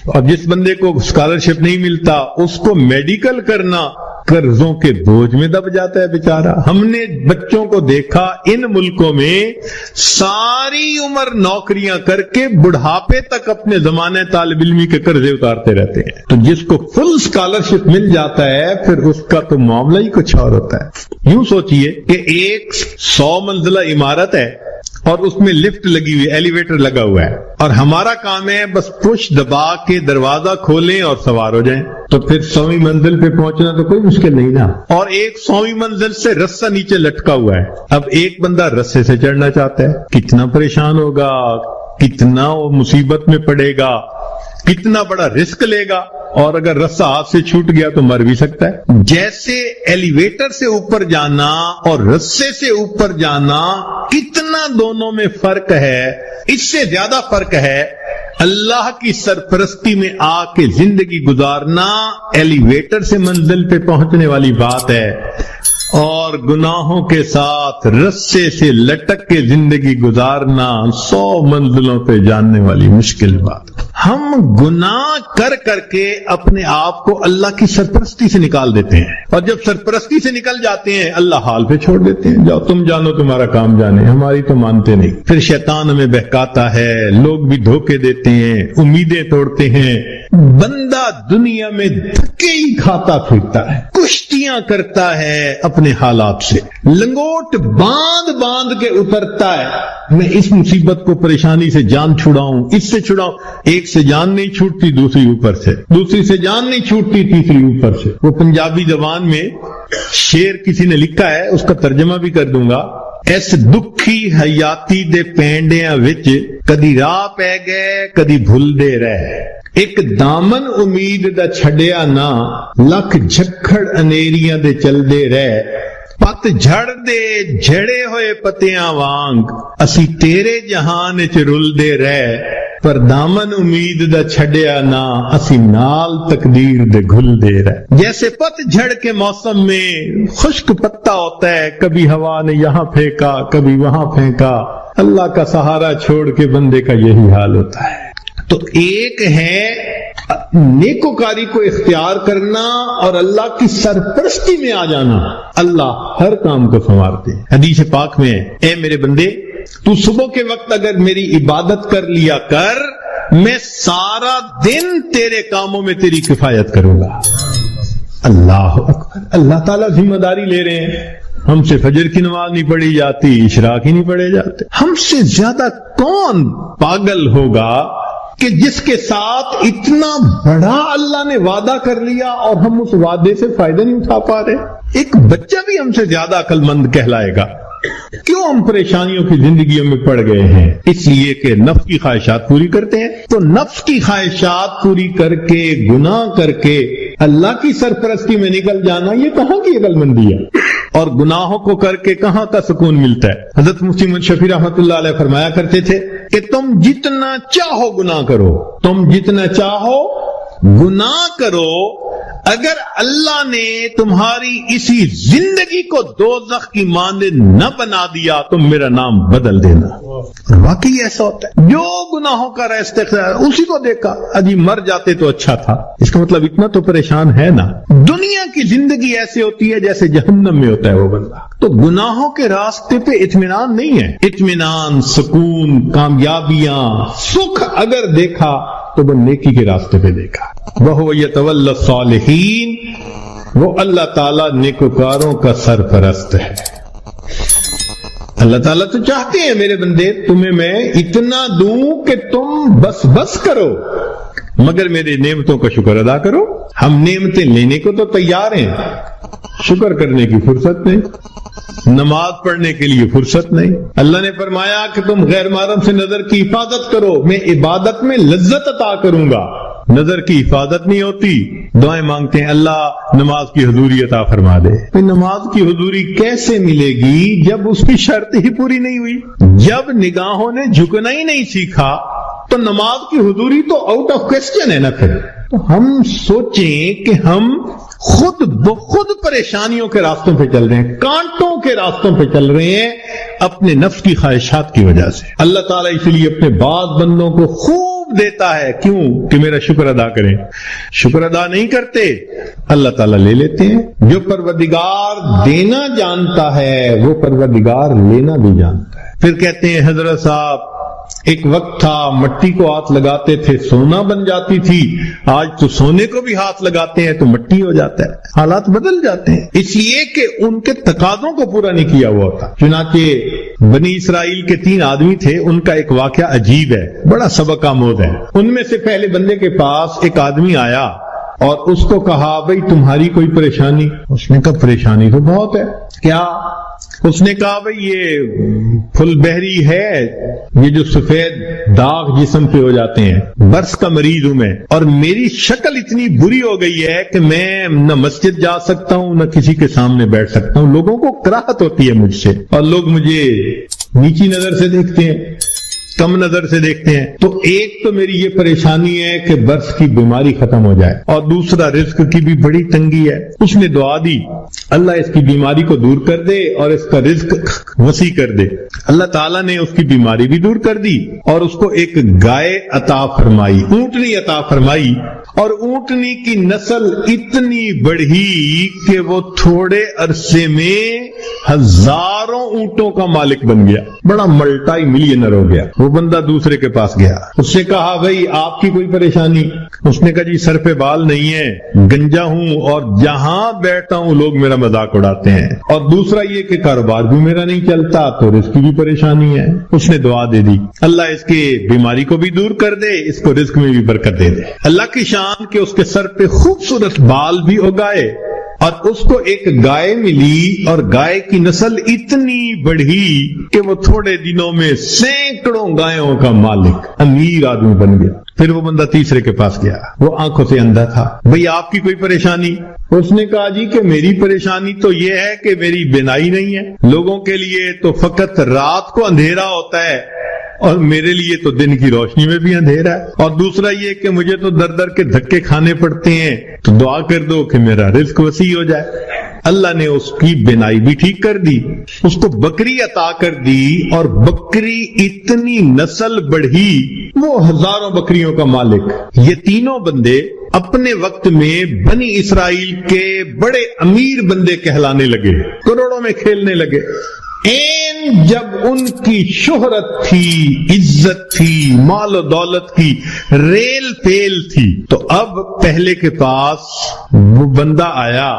اور جس بندے کو اسکالرشپ نہیں ملتا اس کو میڈیکل کرنا قرضوں کے بوجھ میں دب جاتا ہے بیچارہ. ہم نے بچوں کو دیکھا ان ملکوں میں ساری عمر نوکریاں کر کے بڑھاپے تک اپنے زمانے طالب علمی کے قرضے اتارتے رہتے ہیں. تو جس کو فل اسکالرشپ مل جاتا ہے پھر اس کا تو معاملہ ہی کچھ اور ہوتا ہے. یوں سوچئے کہ ایک 100 منزلہ عمارت ہے اور اس میں لفٹ لگی ہوئی, ایلیویٹر لگا ہوا ہے, اور ہمارا کام ہے بس پش دبا کے دروازہ کھولیں اور سوار ہو جائیں. تو پھر 100ویں منزل پہ پہنچنا تو کوئی مشکل نہیں نا. اور ایک 100ویں منزل سے رسہ نیچے لٹکا ہوا ہے. اب ایک بندہ رسے سے چڑھنا چاہتا ہے, کتنا پریشان ہوگا, کتنا وہ مصیبت میں پڑے گا, کتنا بڑا رسک لے گا, اور اگر رسہ ہاتھ سے چھوٹ گیا تو مر بھی سکتا ہے. جیسے ایلیویٹر سے اوپر جانا اور رسے سے اوپر جانا کتنا دونوں میں فرق ہے, اس سے زیادہ فرق ہے اللہ کی سرپرستی میں آ کے زندگی گزارنا ایلیویٹر سے منزل پہ پہنچنے والی بات ہے, اور گناہوں کے ساتھ رسے سے لٹک کے زندگی گزارنا 100 منزلوں پہ جاننے والی مشکل بات. ہم گناہ کر کر کے اپنے آپ کو اللہ کی سرپرستی سے نکال دیتے ہیں, اور جب سرپرستی سے نکل جاتے ہیں اللہ حال پہ چھوڑ دیتے ہیں, جاؤ تم جانو تمہارا کام جانے, ہماری تو مانتے نہیں. پھر شیطان ہمیں بہکاتا ہے, لوگ بھی دھوکے دیتے ہیں, امیدیں توڑتے ہیں. بندہ دنیا میں دھکے ہی کھاتا پھرتا ہے, کشتیاں کرتا ہے اپنے حالات سے, لنگوٹ باندھ باندھ کے اترتا ہے, میں اس مصیبت کو پریشانی سے جان چھڑاؤں, اس سے چھڑاؤں. ایک سے جان نہیں چھوٹتی, دوسری اوپر سے, دوسری سے جان نہیں چھوٹتی, تیسری اوپر سے. وہ پنجابی زبان میں شعر کسی نے لکھا ہے, اس کا ترجمہ بھی کر دوں گا. اس دکھی حیاتی دے پینڈیاں وچ کدی راہ پہ گئے کدی بھول دے رہے, ایک دامن امید دا چھڑیا نہ, لکھ جھکڑ انیریاں دے چل دے رہے, پت جھڑ دے جھڑے ہوئے پتیاں وانگ, اسی تیرے جہان چ رل دے رہے, پر دامن امید دا چھڑیا نہ, اسی نال تقدیر دے گھل دے رہے. جیسے پت جھڑ کے موسم میں خشک پتا ہوتا ہے, کبھی ہوا نے یہاں پھینکا کبھی وہاں پھینکا, اللہ کا سہارا چھوڑ کے بندے کا یہی حال ہوتا ہے. تو ایک ہے نیکوکاری کو اختیار کرنا اور اللہ کی سرپرستی میں آ جانا, اللہ ہر کام کو سنوارتے ہیں. حدیث پاک میں اے میرے بندے, تو صبح کے وقت اگر میری عبادت کر لیا کر, میں سارا دن تیرے کاموں میں تیری کفایت کروں گا. اللہ اکبر, اللہ تعالیٰ ذمہ داری لے رہے ہیں. ہم سے فجر کی نماز نہیں پڑھی جاتی, اشراق ہی نہیں پڑھے جاتے. ہم سے زیادہ کون پاگل ہوگا کہ جس کے ساتھ اتنا بڑا اللہ نے وعدہ کر لیا اور ہم اس وعدے سے فائدہ نہیں اٹھا پا رہے. ایک بچہ بھی ہم سے زیادہ عقل مند کہلائے گا. کیوں ہم پریشانیوں کی زندگیوں میں پڑ گئے ہیں؟ اس لیے کہ نفس کی خواہشات پوری کرتے ہیں. تو نفس کی خواہشات پوری کر کے, گناہ کر کے اللہ کی سرپرستی میں نکل جانا, یہ کہاں کی عقل مندی ہے؟ اور گناہوں کو کر کے کہاں کا سکون ملتا ہے؟ حضرت مفتی محمد شفیع رحمۃ اللہ علیہ فرمایا کرتے تھے کہ تم جتنا چاہو گناہ کرو, تم جتنا چاہو گناہ کرو, اگر اللہ نے تمہاری اسی زندگی کو دوزخ کی مانند نہ بنا دیا تو میرا نام بدل دینا. واقعی ایسا ہوتا ہے. جو گناہوں کا راستہ اسی کو دیکھا, اجی مر جاتے تو اچھا تھا. اس کا مطلب اتنا تو پریشان ہے نا. دنیا کی زندگی ایسے ہوتی ہے جیسے جہنم میں ہوتا ہے وہ بندہ. تو گناہوں کے راستے پہ اطمینان نہیں ہے. اطمینان, سکون, کامیابیاں, سکھ اگر دیکھا تو وہ نیکی کے راستے پہ دیکھا. وَهُوَ يَتَوَلَّى الصَّالِحِينَ, وہ اللہ تعالیٰ نیکوکاروں کا سرپرست ہے. اللہ تعالیٰ تو چاہتے ہیں میرے بندے تمہیں میں اتنا دوں کہ تم بس بس کرو, مگر میرے نعمتوں کا شکر ادا کرو. ہم نعمتیں لینے کو تو تیار ہیں, شکر کرنے کی فرصت نہیں, نماز پڑھنے کے لیے فرصت نہیں. اللہ نے فرمایا کہ تم غیر محرم سے نظر کی حفاظت کرو, میں عبادت میں لذت عطا کروں گا. نظر کی حفاظت نہیں ہوتی, دعائیں مانگتے ہیں اللہ نماز کی حضوری عطا فرما دے. نماز کی حضوری کیسے ملے گی جب اس کی شرط ہی پوری نہیں ہوئی؟ جب نگاہوں نے جھکنا ہی نہیں سیکھا تو نماز کی حضوری تو آؤٹ آف کوسچن ہے نا. پھر تو ہم سوچیں کہ ہم خود بخود پریشانیوں کے راستوں پہ چل رہے ہیں, کانٹوں کے راستوں پہ چل رہے ہیں اپنے نفس کی خواہشات کی وجہ سے. اللہ تعالیٰ اس لیے اپنے بعض بندوں کو خوب دیتا ہے, کیوں کہ میرا شکر ادا کریں. شکر ادا نہیں کرتے, اللہ تعالیٰ لے لیتے ہیں. جو پروردگار دینا جانتا ہے وہ پروردگار لینا بھی جانتا ہے. پھر کہتے ہیں حضرت صاحب ایک وقت تھا مٹی کو ہاتھ لگاتے تھے سونا بن جاتی تھی, آج تو سونے کو بھی ہاتھ لگاتے ہیں تو مٹی ہو جاتا ہے. حالات بدل جاتے ہیں اس لیے کہ ان کے تقاضوں کو پورا نہیں کیا ہوا ہوتا. چنانچہ بنی اسرائیل کے 3 آدمی تھے, ان کا ایک واقعہ عجیب ہے, بڑا سبق آموز ہے. ان میں سے پہلے بندے کے پاس ایک آدمی آیا, اور اس کو کہا بھئی تمہاری کوئی پریشانی؟ اس نے کہا پریشانی تو بہت ہے. کیا؟ اس نے کہا بھئی یہ پھل بہری ہے، یہ جو سفید داغ جسم پہ ہو جاتے ہیں، برس کا مریض ہوں میں، اور میری شکل اتنی بری ہو گئی ہے کہ میں نہ مسجد جا سکتا ہوں نہ کسی کے سامنے بیٹھ سکتا ہوں. لوگوں کو کراہت ہوتی ہے مجھ سے، اور لوگ مجھے نیچی نظر سے دیکھتے ہیں، کم نظر سے دیکھتے ہیں. تو ایک تو میری یہ پریشانی ہے کہ برس کی بیماری ختم ہو جائے، اور دوسرا رزق کی بھی بڑی تنگی ہے. اس نے دعا دی اللہ اس کی بیماری کو دور کر دے اور اس کا رزق وسیع کر دے. اللہ تعالیٰ نے اس کی بیماری بھی دور کر دی اور اس کو ایک گائے عطا فرمائی، اونٹنی عطا فرمائی، اور اونٹنی کی نسل اتنی بڑھی کہ وہ تھوڑے عرصے میں ہزاروں اونٹوں کا مالک بن گیا، بڑا ملٹائی ملینر ہو گیا. وہ بندہ دوسرے کے پاس گیا، اس سے کہا بھئی آپ کی کوئی پریشانی؟ اس نے کہا جی سر پہ بال نہیں ہے، گنجا ہوں، اور جہاں بیٹھتا ہوں لوگ میرا مذاق اڑاتے ہیں، اور دوسرا یہ کہ کاروبار بھی میرا نہیں چلتا، تو رزق کی بھی پریشانی ہے. اس نے دعا دے دی اللہ اس کی بیماری کو بھی دور کر دے، اس کو رزق میں بھی برکت دے دے. اللہ کی شان کہ اس کے سر پہ خوبصورت بال بھی اگائے، اور اس کو ایک گائے ملی، اور گائے کی نسل اتنی بڑھی کہ وہ تھوڑے دنوں میں سینکڑوں گایوں کا مالک، امیر آدمی بن گیا. پھر وہ بندہ تیسرے کے پاس گیا، وہ آنکھوں سے اندھا تھا. بھئی آپ کی کوئی پریشانی؟ اس نے کہا جی کہ میری پریشانی تو یہ ہے کہ میری بینائی نہیں ہے. لوگوں کے لیے تو فقط رات کو اندھیرا ہوتا ہے، اور میرے لیے تو دن کی روشنی میں بھی اندھیرا ہے. اور دوسرا یہ کہ مجھے تو در در کے دھکے کھانے پڑتے ہیں، تو دعا کر دو کہ میرا رزق وسیع ہو جائے. اللہ نے اس کی بینائی بھی ٹھیک کر دی، اس کو بکری عطا کر دی، اور بکری اتنی نسل بڑھی وہ ہزاروں بکریوں کا مالک. یہ تینوں بندے اپنے وقت میں بنی اسرائیل کے بڑے امیر بندے کہلانے لگے، کروڑوں میں کھیلنے لگے. جب ان کی شہرت تھی، عزت تھی، مال و دولت کی ریل پیل تھی، تو اب پہلے کے پاس وہ بندہ آیا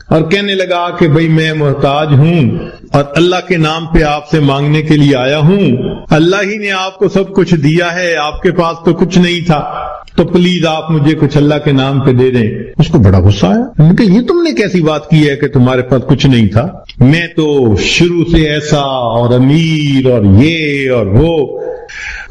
اور کہنے لگا کہ بھئی میں محتاج ہوں اور اللہ کے نام پہ آپ سے مانگنے کے لیے آیا ہوں. اللہ ہی نے آپ کو سب کچھ دیا ہے، آپ کے پاس تو کچھ نہیں تھا، تو پلیز آپ مجھے کچھ اللہ کے نام پہ دے دیں. اس کو بڑا غصہ آیا، میں نے کہا یہ تم نے کیسی بات کی ہے کہ تمہارے پاس کچھ نہیں تھا؟ میں تو شروع سے ایسا اور امیر اور یہ اور وہ،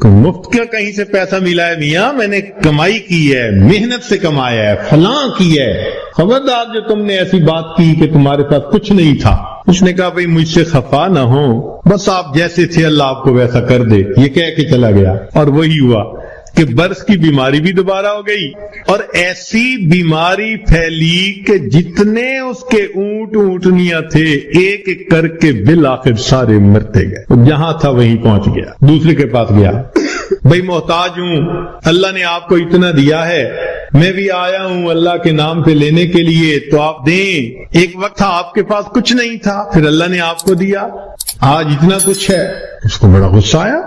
مفت کا کہیں سے پیسہ ملا ہے میاں؟ میں نے کمائی کی ہے، محنت سے کمایا ہے، فلاں کی ہے. خبردار جو تم نے ایسی بات کی کہ تمہارے پاس کچھ نہیں تھا. اس نے کہا بھئی مجھ سے خفا نہ ہو، بس آپ جیسے تھے اللہ آپ کو ویسا کر دے. یہ کہہ کے چلا گیا، اور وہی ہوا کہ برس کی بیماری بھی دوبارہ ہو گئی، اور ایسی بیماری پھیلی کہ جتنے اس کے اونٹ اونٹنیاں تھے ایک ایک کر کے بالآخر سارے مرتے گئے. جہاں تھا وہیں پہنچ گیا، دوسرے کے پاس گیا. بھئی محتاج ہوں، اللہ نے آپ کو اتنا دیا ہے، میں بھی آیا ہوں اللہ کے نام پہ لینے کے لیے، تو آپ دیں. ایک وقت تھا آپ کے پاس کچھ نہیں تھا، پھر اللہ نے آپ کو دیا، آج اتنا کچھ ہے. اس کو بڑا غصہ آیا.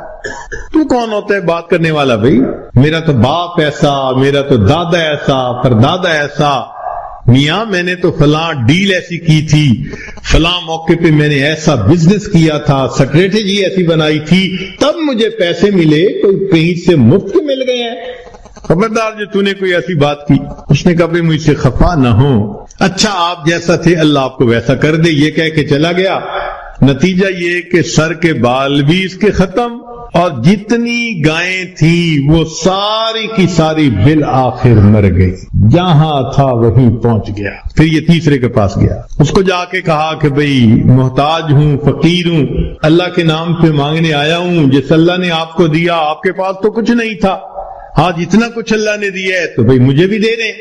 تو کون ہوتا ہے بات کرنے والا؟ بھئی میرا تو باپ ایسا، میرا تو دادا ایسا، پردادا ایسا. میاں میں نے تو فلاں ڈیل ایسی کی تھی، فلاں موقع پہ میں نے ایسا بزنس کیا تھا، اسٹریٹجی ایسی بنائی تھی، تب مجھے پیسے ملے، کوئی کہیں سے مفت مل گئے ہیں. خبردار جو تو نے کوئی ایسی بات کی. اس نے کہا بھئی مجھ سے خفا نہ ہو، اچھا آپ جیسا تھے اللہ آپ کو ویسا کر دے. یہ کہہ کے چلا گیا. نتیجہ یہ کہ سر کے بال بھی اس کے ختم، اور جتنی گائیں تھی وہ ساری کی ساری بالآخر مر گئی. جہاں تھا وہیں پہنچ گیا. پھر یہ تیسرے کے پاس گیا، اس کو جا کے کہا کہ بھئی محتاج ہوں، فقیر ہوں، اللہ کے نام پہ مانگنے آیا ہوں، جس اللہ نے آپ کو دیا آپ کے پاس تو کچھ نہیں تھا، آج اتنا کچھ اللہ نے دیا ہے تو بھئی مجھے بھی دے دیں.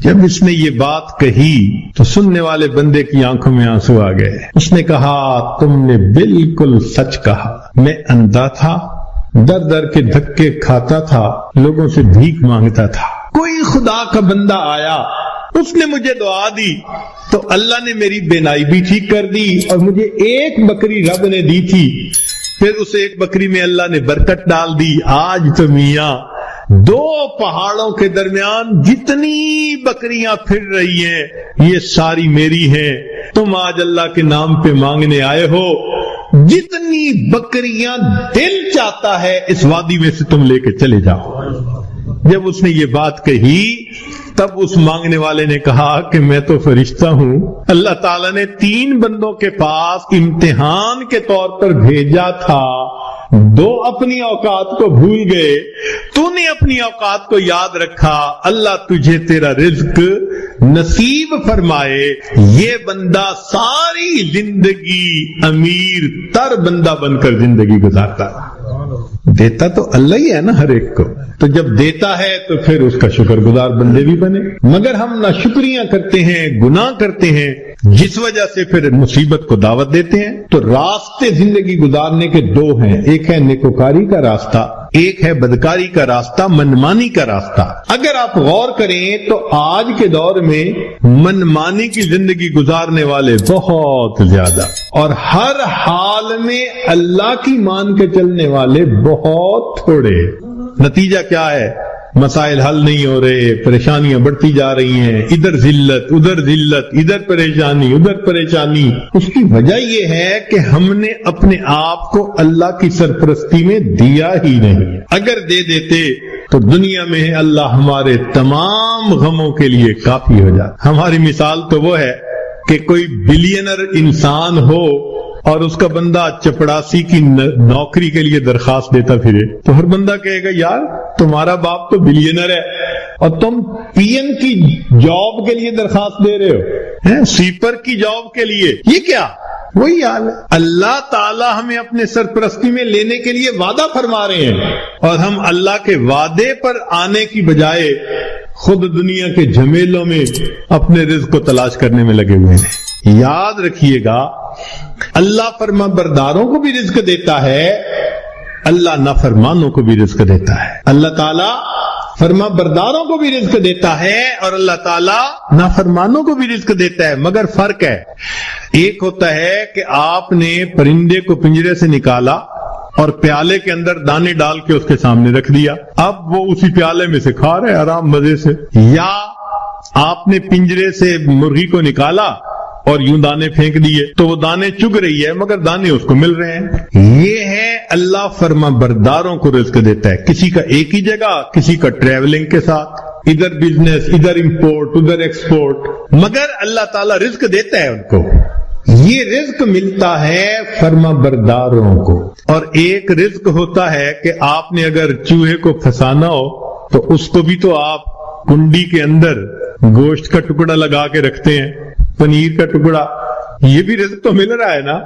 جب اس نے یہ بات کہی تو سننے والے بندے کی آنکھوں میں آنسو آ گئے. اس نے کہا تم نے بالکل سچ کہا، میں اندھا تھا، در در کے دھکے کھاتا تھا، لوگوں سے بھیک مانگتا تھا. کوئی خدا کا بندہ آیا، اس نے مجھے دعا دی تو اللہ نے میری بینائی بھی ٹھیک کر دی، اور مجھے ایک بکری رب نے دی تھی، پھر اس ایک بکری میں اللہ نے برکت ڈال دی. آج تو میاں دو پہاڑوں کے درمیان جتنی بکریاں پھر رہی ہیں یہ ساری میری ہیں. تم آج اللہ کے نام پہ مانگنے آئے ہو، جتنی بکریاں دل چاہتا ہے اس وادی میں سے تم لے کے چلے جاؤ. جب اس نے یہ بات کہی تب اس مانگنے والے نے کہا کہ میں تو فرشتہ ہوں، اللہ تعالیٰ نے 3 بندوں کے پاس امتحان کے طور پر بھیجا تھا، 2 اپنی اوقات کو بھول گئے، تو نے اپنی اوقات کو یاد رکھا، اللہ تجھے تیرا رزق نصیب فرمائے۔ یہ بندہ ساری زندگی امیر تر بندہ بن کر زندگی گزارتا، دیتا تو اللہ ہی ہے نا ہر ایک کو، تو جب دیتا ہے تو پھر اس کا شکر گزار بندے بھی بنے، مگر ہم نہ شکریاں کرتے ہیں، گناہ کرتے ہیں، جس وجہ سے پھر مصیبت کو دعوت دیتے ہیں۔ تو راستے زندگی گزارنے کے 2 ہیں، ایک ہے نیکوکاری کا راستہ، ایک ہے بدکاری کا راستہ، منمانی کا راستہ۔ اگر آپ غور کریں تو آج کے دور میں منمانی کی زندگی گزارنے والے بہت زیادہ، اور ہر حال میں اللہ کی مان کے چلنے والے بہت تھوڑے۔ نتیجہ کیا ہے؟ مسائل حل نہیں ہو رہے، پریشانیاں بڑھتی جا رہی ہیں، ادھر ذلت ادھر پریشانی ادھر پریشانی۔ اس کی وجہ یہ ہے کہ ہم نے اپنے آپ کو اللہ کی سرپرستی میں دیا ہی نہیں۔ اگر دے دیتے تو دنیا میں اللہ ہمارے تمام غموں کے لیے کافی ہو جاتا۔ ہماری مثال تو وہ ہے کہ کوئی بلینر انسان ہو اور اس کا بندہ چپڑاسی کی نوکری کے لیے درخواست دیتا پھرے، تو ہر بندہ کہے گا یار تمہارا باپ تو بلینر ہے اور تم پی این کی جاب کے لیے درخواست دے رہے ہو، سویپر کی جاب کے لیے، یہ کیا؟ وہی حال ہے۔ اللہ تعالیٰ ہمیں اپنے سرپرستی میں لینے کے لیے وعدہ فرما رہے ہیں، اور ہم اللہ کے وعدے پر آنے کی بجائے خود دنیا کے جھمیلوں میں اپنے رزق کو تلاش کرنے میں لگے ہوئے ہیں۔ یاد رکھیے گا، اللہ فرما برداروں کو بھی رزق دیتا ہے، اللہ نافرمانوں کو بھی رزق دیتا ہے۔ اللہ تعالیٰ فرما برداروں کو بھی رزق دیتا ہے اور اللہ تعالیٰ نافرمانوں کو بھی رزق دیتا ہے، مگر فرق ہے۔ ایک ہوتا ہے کہ آپ نے پرندے کو پنجرے سے نکالا اور پیالے کے اندر دانے ڈال کے اس کے سامنے رکھ دیا، اب وہ اسی پیالے میں سے کھا رہے آرام مزے سے۔ یا آپ نے پنجرے سے مرغی کو نکالا اور یوں دانے پھینک دیے تو وہ دانے چگ رہی ہے مگر دانے اس کو مل رہے ہیں۔ یہ ہے اللہ فرما برداروں کو رزق دیتا ہے، کسی کا ایک ہی جگہ، کسی کا ٹریولنگ کے ساتھ، ادھر بزنس، ادھر امپورٹ، ادھر ایکسپورٹ، مگر اللہ تعالیٰ رزق دیتا ہے ان کو۔ یہ رزق ملتا ہے فرما برداروں کو۔ اور ایک رزق ہوتا ہے کہ آپ نے اگر چوہے کو پھنسانا ہو تو اس کو بھی تو آپ کنڈی کے اندر گوشت کا ٹکڑا لگا کے رکھتے ہیں، پنیر کا ٹکڑا، یہ بھی رزق تو مل رہا ہے نا،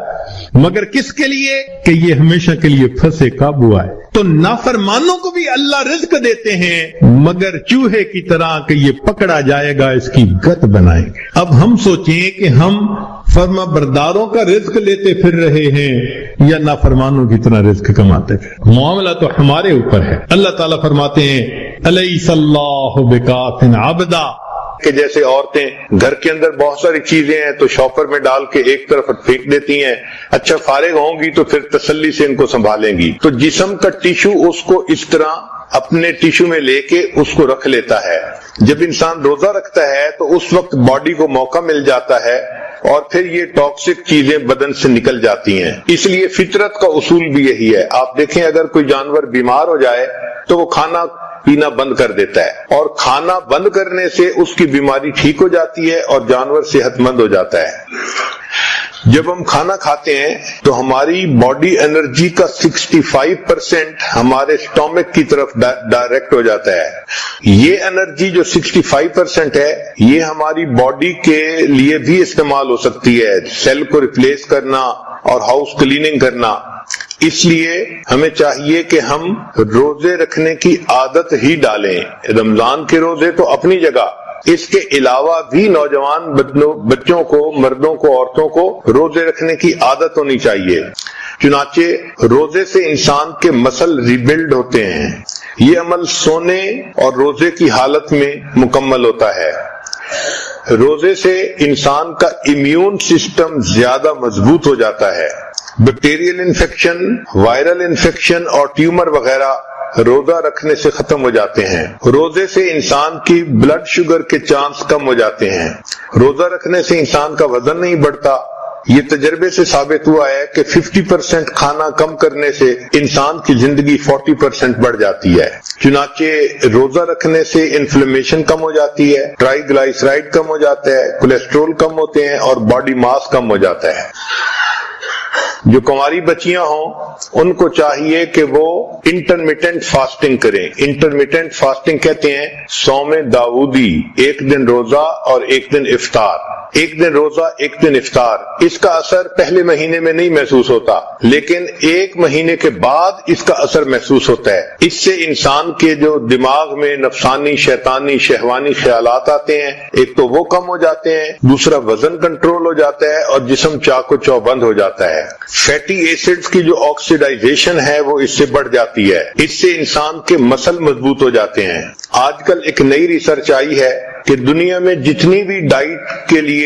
مگر کس کے لیے؟ کہ یہ ہمیشہ کے لیے پھنسے قابو آئے۔ تو نافرمانوں کو بھی اللہ رزق دیتے ہیں مگر چوہے کی طرح کہ یہ پکڑا جائے گا اس کی گت بنائیں گے۔ اب ہم سوچیں کہ ہم فرما برداروں کا رزق لیتے پھر رہے ہیں یا نافرمانوں کی طرح رزق کماتے پھر؟ معاملہ تو ہمارے اوپر ہے۔ اللہ تعالیٰ فرماتے ہیں الیس اللہ بکاف عبدا، کہ جیسے عورتیں گھر کے اندر بہت ساری چیزیں ہیں تو شاپر میں ڈال کے ایک طرف پھینک دیتی ہیں، اچھا فارغ ہوں گی تو پھر تسلی سے ان کو سنبھالیں گی، تو جسم کا ٹیشو اس کو اس طرح اپنے ٹیشو میں لے کے اس کو رکھ لیتا ہے۔ جب انسان روزہ رکھتا ہے تو اس وقت باڈی کو موقع مل جاتا ہے اور پھر یہ ٹاکسک چیزیں بدن سے نکل جاتی ہیں۔ اس لیے فطرت کا اصول بھی یہی ہے۔ آپ دیکھیں اگر کوئی جانور بیمار ہو جائے تو وہ کھانا پینا بند کر دیتا ہے، اور کھانا بند کرنے سے اس کی بیماری ٹھیک ہو جاتی ہے اور جانور صحت مند ہو جاتا ہے۔ جب ہم کھانا کھاتے ہیں تو ہماری باڈی انرجی کا 65% ہمارے اسٹومک کی طرف ڈائریکٹ ہو جاتا ہے۔ یہ انرجی جو 65% ہے یہ ہماری باڈی کے لیے بھی استعمال ہو سکتی ہے، سیل کو ریپلیس کرنا اور ہاؤس کلیننگ کرنا۔ اس لیے ہمیں چاہیے کہ ہم روزے رکھنے کی عادت ہی ڈالیں۔ رمضان کے روزے تو اپنی جگہ، اس کے علاوہ بھی نوجوان بچوں کو، مردوں کو، عورتوں کو روزے رکھنے کی عادت ہونی چاہیے۔ چنانچہ روزے سے انسان کے مسل ریبلڈ ہوتے ہیں۔ یہ عمل سونے اور روزے کی حالت میں مکمل ہوتا ہے۔ روزے سے انسان کا امیون سسٹم زیادہ مضبوط ہو جاتا ہے۔ بیکٹیریل انفیکشن، وائرل انفیکشن اور ٹیومر وغیرہ روزہ رکھنے سے ختم ہو جاتے ہیں۔ روزے سے انسان کی بلڈ شوگر کے چانس کم ہو جاتے ہیں۔ روزہ رکھنے سے انسان کا وزن نہیں بڑھتا یہ تجربے سے ثابت ہوا ہے کہ 50% کھانا کم کرنے سے انسان کی زندگی 40% بڑھ جاتی ہے. چنانچہ روزہ رکھنے سے انفلیمیشن کم ہو جاتی ہے، ٹرائی گلائسرائڈ کم ہو جاتا ہے، کولیسٹرول کم ہوتے ہیں اور باڈی ماس کم ہو جاتا ہے. جو کنواری بچیاں ہوں ان کو چاہیے کہ وہ انٹرمیٹنٹ فاسٹنگ کریں. انٹرمیٹنٹ فاسٹنگ کہتے ہیں صوم داؤدی، ایک دن روزہ اور ایک دن افطار. ایک دن روزہ ایک دن افطار، اس کا اثر پہلے مہینے میں نہیں محسوس ہوتا، لیکن ایک مہینے کے بعد اس کا اثر محسوس ہوتا ہے. اس سے انسان کے جو دماغ میں نفسانی، شیطانی، شہوانی خیالات آتے ہیں، ایک تو وہ کم ہو جاتے ہیں، دوسرا وزن کنٹرول ہو جاتا ہے اور جسم چاق و چوبند ہو جاتا ہے. فیٹی ایسڈز کی جو آکسیڈائزیشن ہے وہ اس سے بڑھ جاتی ہے. اس سے انسان کے مسل مضبوط ہو جاتے ہیں. آج کل ایک نئی ریسرچ آئی ہے کہ دنیا میں جتنی بھی ڈائٹ کے لیے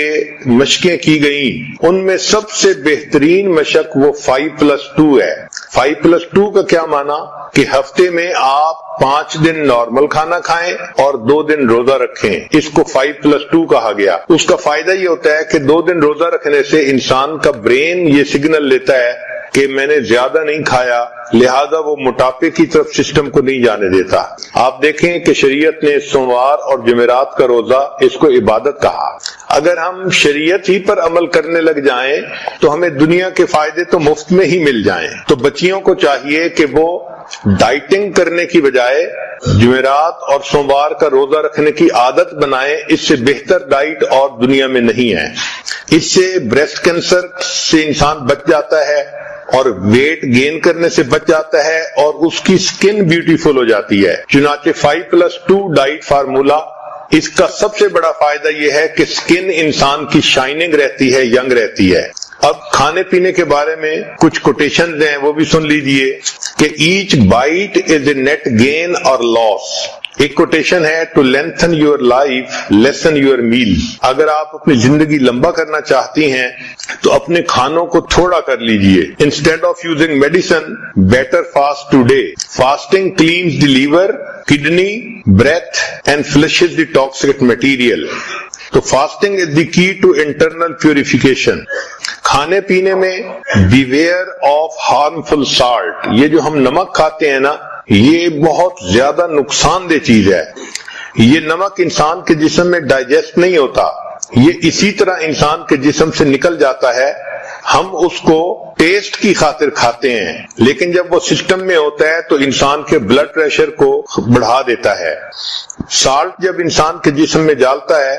مشقیں کی گئیں ان میں سب سے بہترین مشق وہ 5+2 ہے. 5+2 کا کیا معنی کہ ہفتے میں آپ 5 دن نارمل کھانا کھائیں اور 2 دن روزہ رکھیں. اس کو 5+2 کہا گیا. اس کا فائدہ یہ ہوتا ہے کہ 2 دن روزہ رکھنے سے انسان کا برین یہ سگنل لیتا ہے کہ میں نے زیادہ نہیں کھایا، لہذا وہ موٹاپے کی طرف سسٹم کو نہیں جانے دیتا. آپ دیکھیں کہ شریعت نے سوموار اور جمعرات کا روزہ اس کو عبادت کہا. اگر ہم شریعت ہی پر عمل کرنے لگ جائیں تو ہمیں دنیا کے فائدے تو مفت میں ہی مل جائیں. تو بچیوں کو چاہیے کہ وہ ڈائٹنگ کرنے کی بجائے جمعرات اور سوموار کا روزہ رکھنے کی عادت بنائیں. اس سے بہتر ڈائٹ اور دنیا میں نہیں ہے. اس سے بریسٹ کینسر سے انسان بچ جاتا ہے اور ویٹ گین کرنے سے بچ جاتا ہے اور اس کی سکن بیوٹیفل ہو جاتی ہے. چنانچہ 5+2 ڈائٹ فارمولا، اس کا سب سے بڑا فائدہ یہ ہے کہ سکن انسان کی شائننگ رہتی ہے، ینگ رہتی ہے. اب کھانے پینے کے بارے میں کچھ کوٹیشنز ہیں وہ بھی سن لیجئے کہ each bite is a net gain or loss. ایک کوٹیشن ہے to lengthen your life lessen your meal. اگر آپ اپنی زندگی لمبا کرنا چاہتی ہیں تو اپنے کھانوں کو تھوڑا کر لیجئے. Instead of using medicine better fast today. Fasting cleanses the liver, kidney, breath and flushes the toxic material. تو fasting is the key to internal purification. کھانے پینے میں بیویئر آف ہارمفل سالٹ. یہ جو ہم نمک کھاتے ہیں نا، یہ بہت زیادہ نقصان دہ چیز ہے. یہ نمک انسان کے جسم میں ڈائجسٹ نہیں ہوتا، یہ اسی طرح انسان کے جسم سے نکل جاتا ہے. ہم اس کو ٹیسٹ کی خاطر کھاتے ہیں، لیکن جب وہ سسٹم میں ہوتا ہے تو انسان کے بلڈ پریشر کو بڑھا دیتا ہے. سالٹ جب انسان کے جسم میں جالتا ہے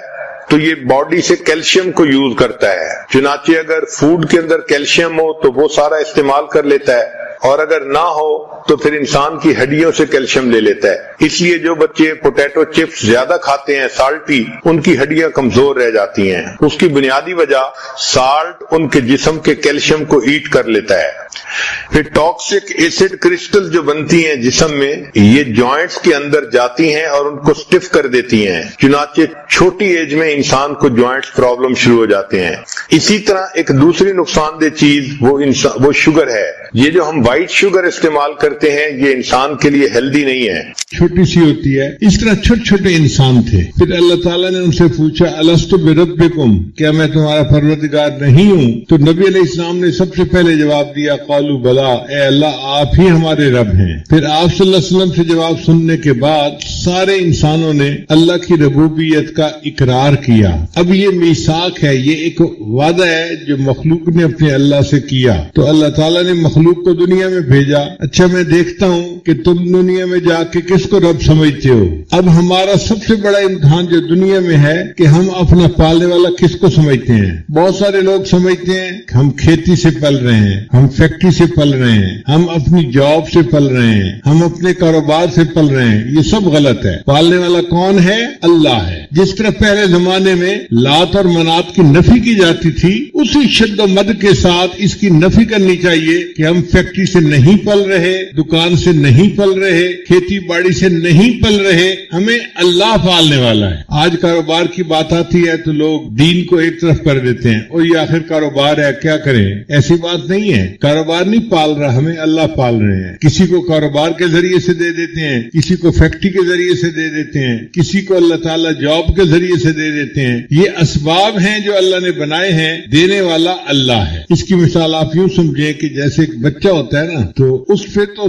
تو یہ باڈی سے کیلشیم کو یوز کرتا ہے. چنانچہ اگر فوڈ کے اندر کیلشیم ہو تو وہ سارا استعمال کر لیتا ہے، اور اگر نہ ہو تو پھر انسان کی ہڈیوں سے کیلشیم لے لیتا ہے. اس لیے جو بچے پوٹیٹو چپس زیادہ کھاتے ہیں سالٹی، ان کی ہڈیاں کمزور رہ جاتی ہیں. اس کی بنیادی وجہ سالٹ ان کے جسم کے کیلشیم کو ایٹ کر لیتا ہے. پھر ٹاکسک ایسڈ کرسٹل جو بنتی ہیں جسم میں، یہ جوائنٹس کے اندر جاتی ہیں اور ان کو سٹف کر دیتی ہیں. چنانچہ چھوٹی ایج میں انسان کو جوائنٹس پرابلم شروع ہو جاتے ہیں. اسی طرح ایک دوسری نقصان دہ چیز وہ شوگر ہے. یہ جو ہم وائٹ شوگر استعمال کرتے ہیں یہ انسان کے لیے ہیلدی نہیں ہے. چھوٹی سی ہوتی ہے. اس طرح چھوٹے چھوٹے انسان تھے. پھر اللہ تعالیٰ نے ان سے پوچھا الست بربکم، کیا میں تمہارا پروردگار نہیں ہوں؟ تو نبی علیہ السلام نے سب سے پہلے جواب دیا قالوا بلا، اے اللہ آپ ہی ہمارے رب ہیں. پھر آپ صلی اللہ علیہ وسلم سے جواب سننے کے بعد سارے انسانوں نے اللہ کی ربوبیت کا اقرار کیا. اب یہ میثاق ہے، یہ ایک وعدہ ہے جو مخلوق نے اپنے اللہ سے کیا. تو اللہ تعالیٰ نے مخلوق کو دنیا میں بھیجا. اچھا میں دیکھتا ہوں کہ تم دنیا میں جا کے کس کو رب سمجھتے ہو. اب ہمارا سب سے بڑا امتحان جو دنیا میں ہے کہ ہم اپنا پالنے والا کس کو سمجھتے ہیں. بہت سارے لوگ سمجھتے ہیں کہ ہم کھیتی سے پل رہے ہیں، ہم فیکٹری سے پل رہے ہیں، ہم اپنی جاب سے پل رہے ہیں، ہم اپنے کاروبار سے پل رہے ہیں. یہ سب غلط ہے. پالنے والا کون ہے؟ اللہ ہے. جس طرح پہلے زمانے میں لات اور منات کی نفی کی جاتی تھی، اسی شد و مد کے ساتھ اس کی نفی کرنی چاہیے کہ ہم فیکٹری سے نہیں پل رہے، دکان سے نہیں پل رہے، کھیتی باڑی سے نہیں پل رہے، ہمیں اللہ پالنے والا ہے. آج کاروبار کی بات آتی ہے تو لوگ دین کو ایک طرف کر دیتے ہیں، اور یہ آخر کاروبار ہے کیا کریں. ایسی بات نہیں ہے. کاروبار نہیں پال رہا، ہمیں اللہ پال رہے ہیں. کسی کو کاروبار کے ذریعے سے دے دیتے ہیں، کسی کو فیکٹری کے ذریعے سے دے دیتے ہیں، کسی کو اللہ تعالیٰ جاب جاب کے ذریعے سے دے دیتے ہیں. یہ اسباب ہیں جو اللہ نے بنائے ہیں، دینے والا اللہ ہے. اس کی مثال آپ یوں سمجھیں کہ جیسے ایک بچہ ہوتا ہے نا، تو اس پہ تو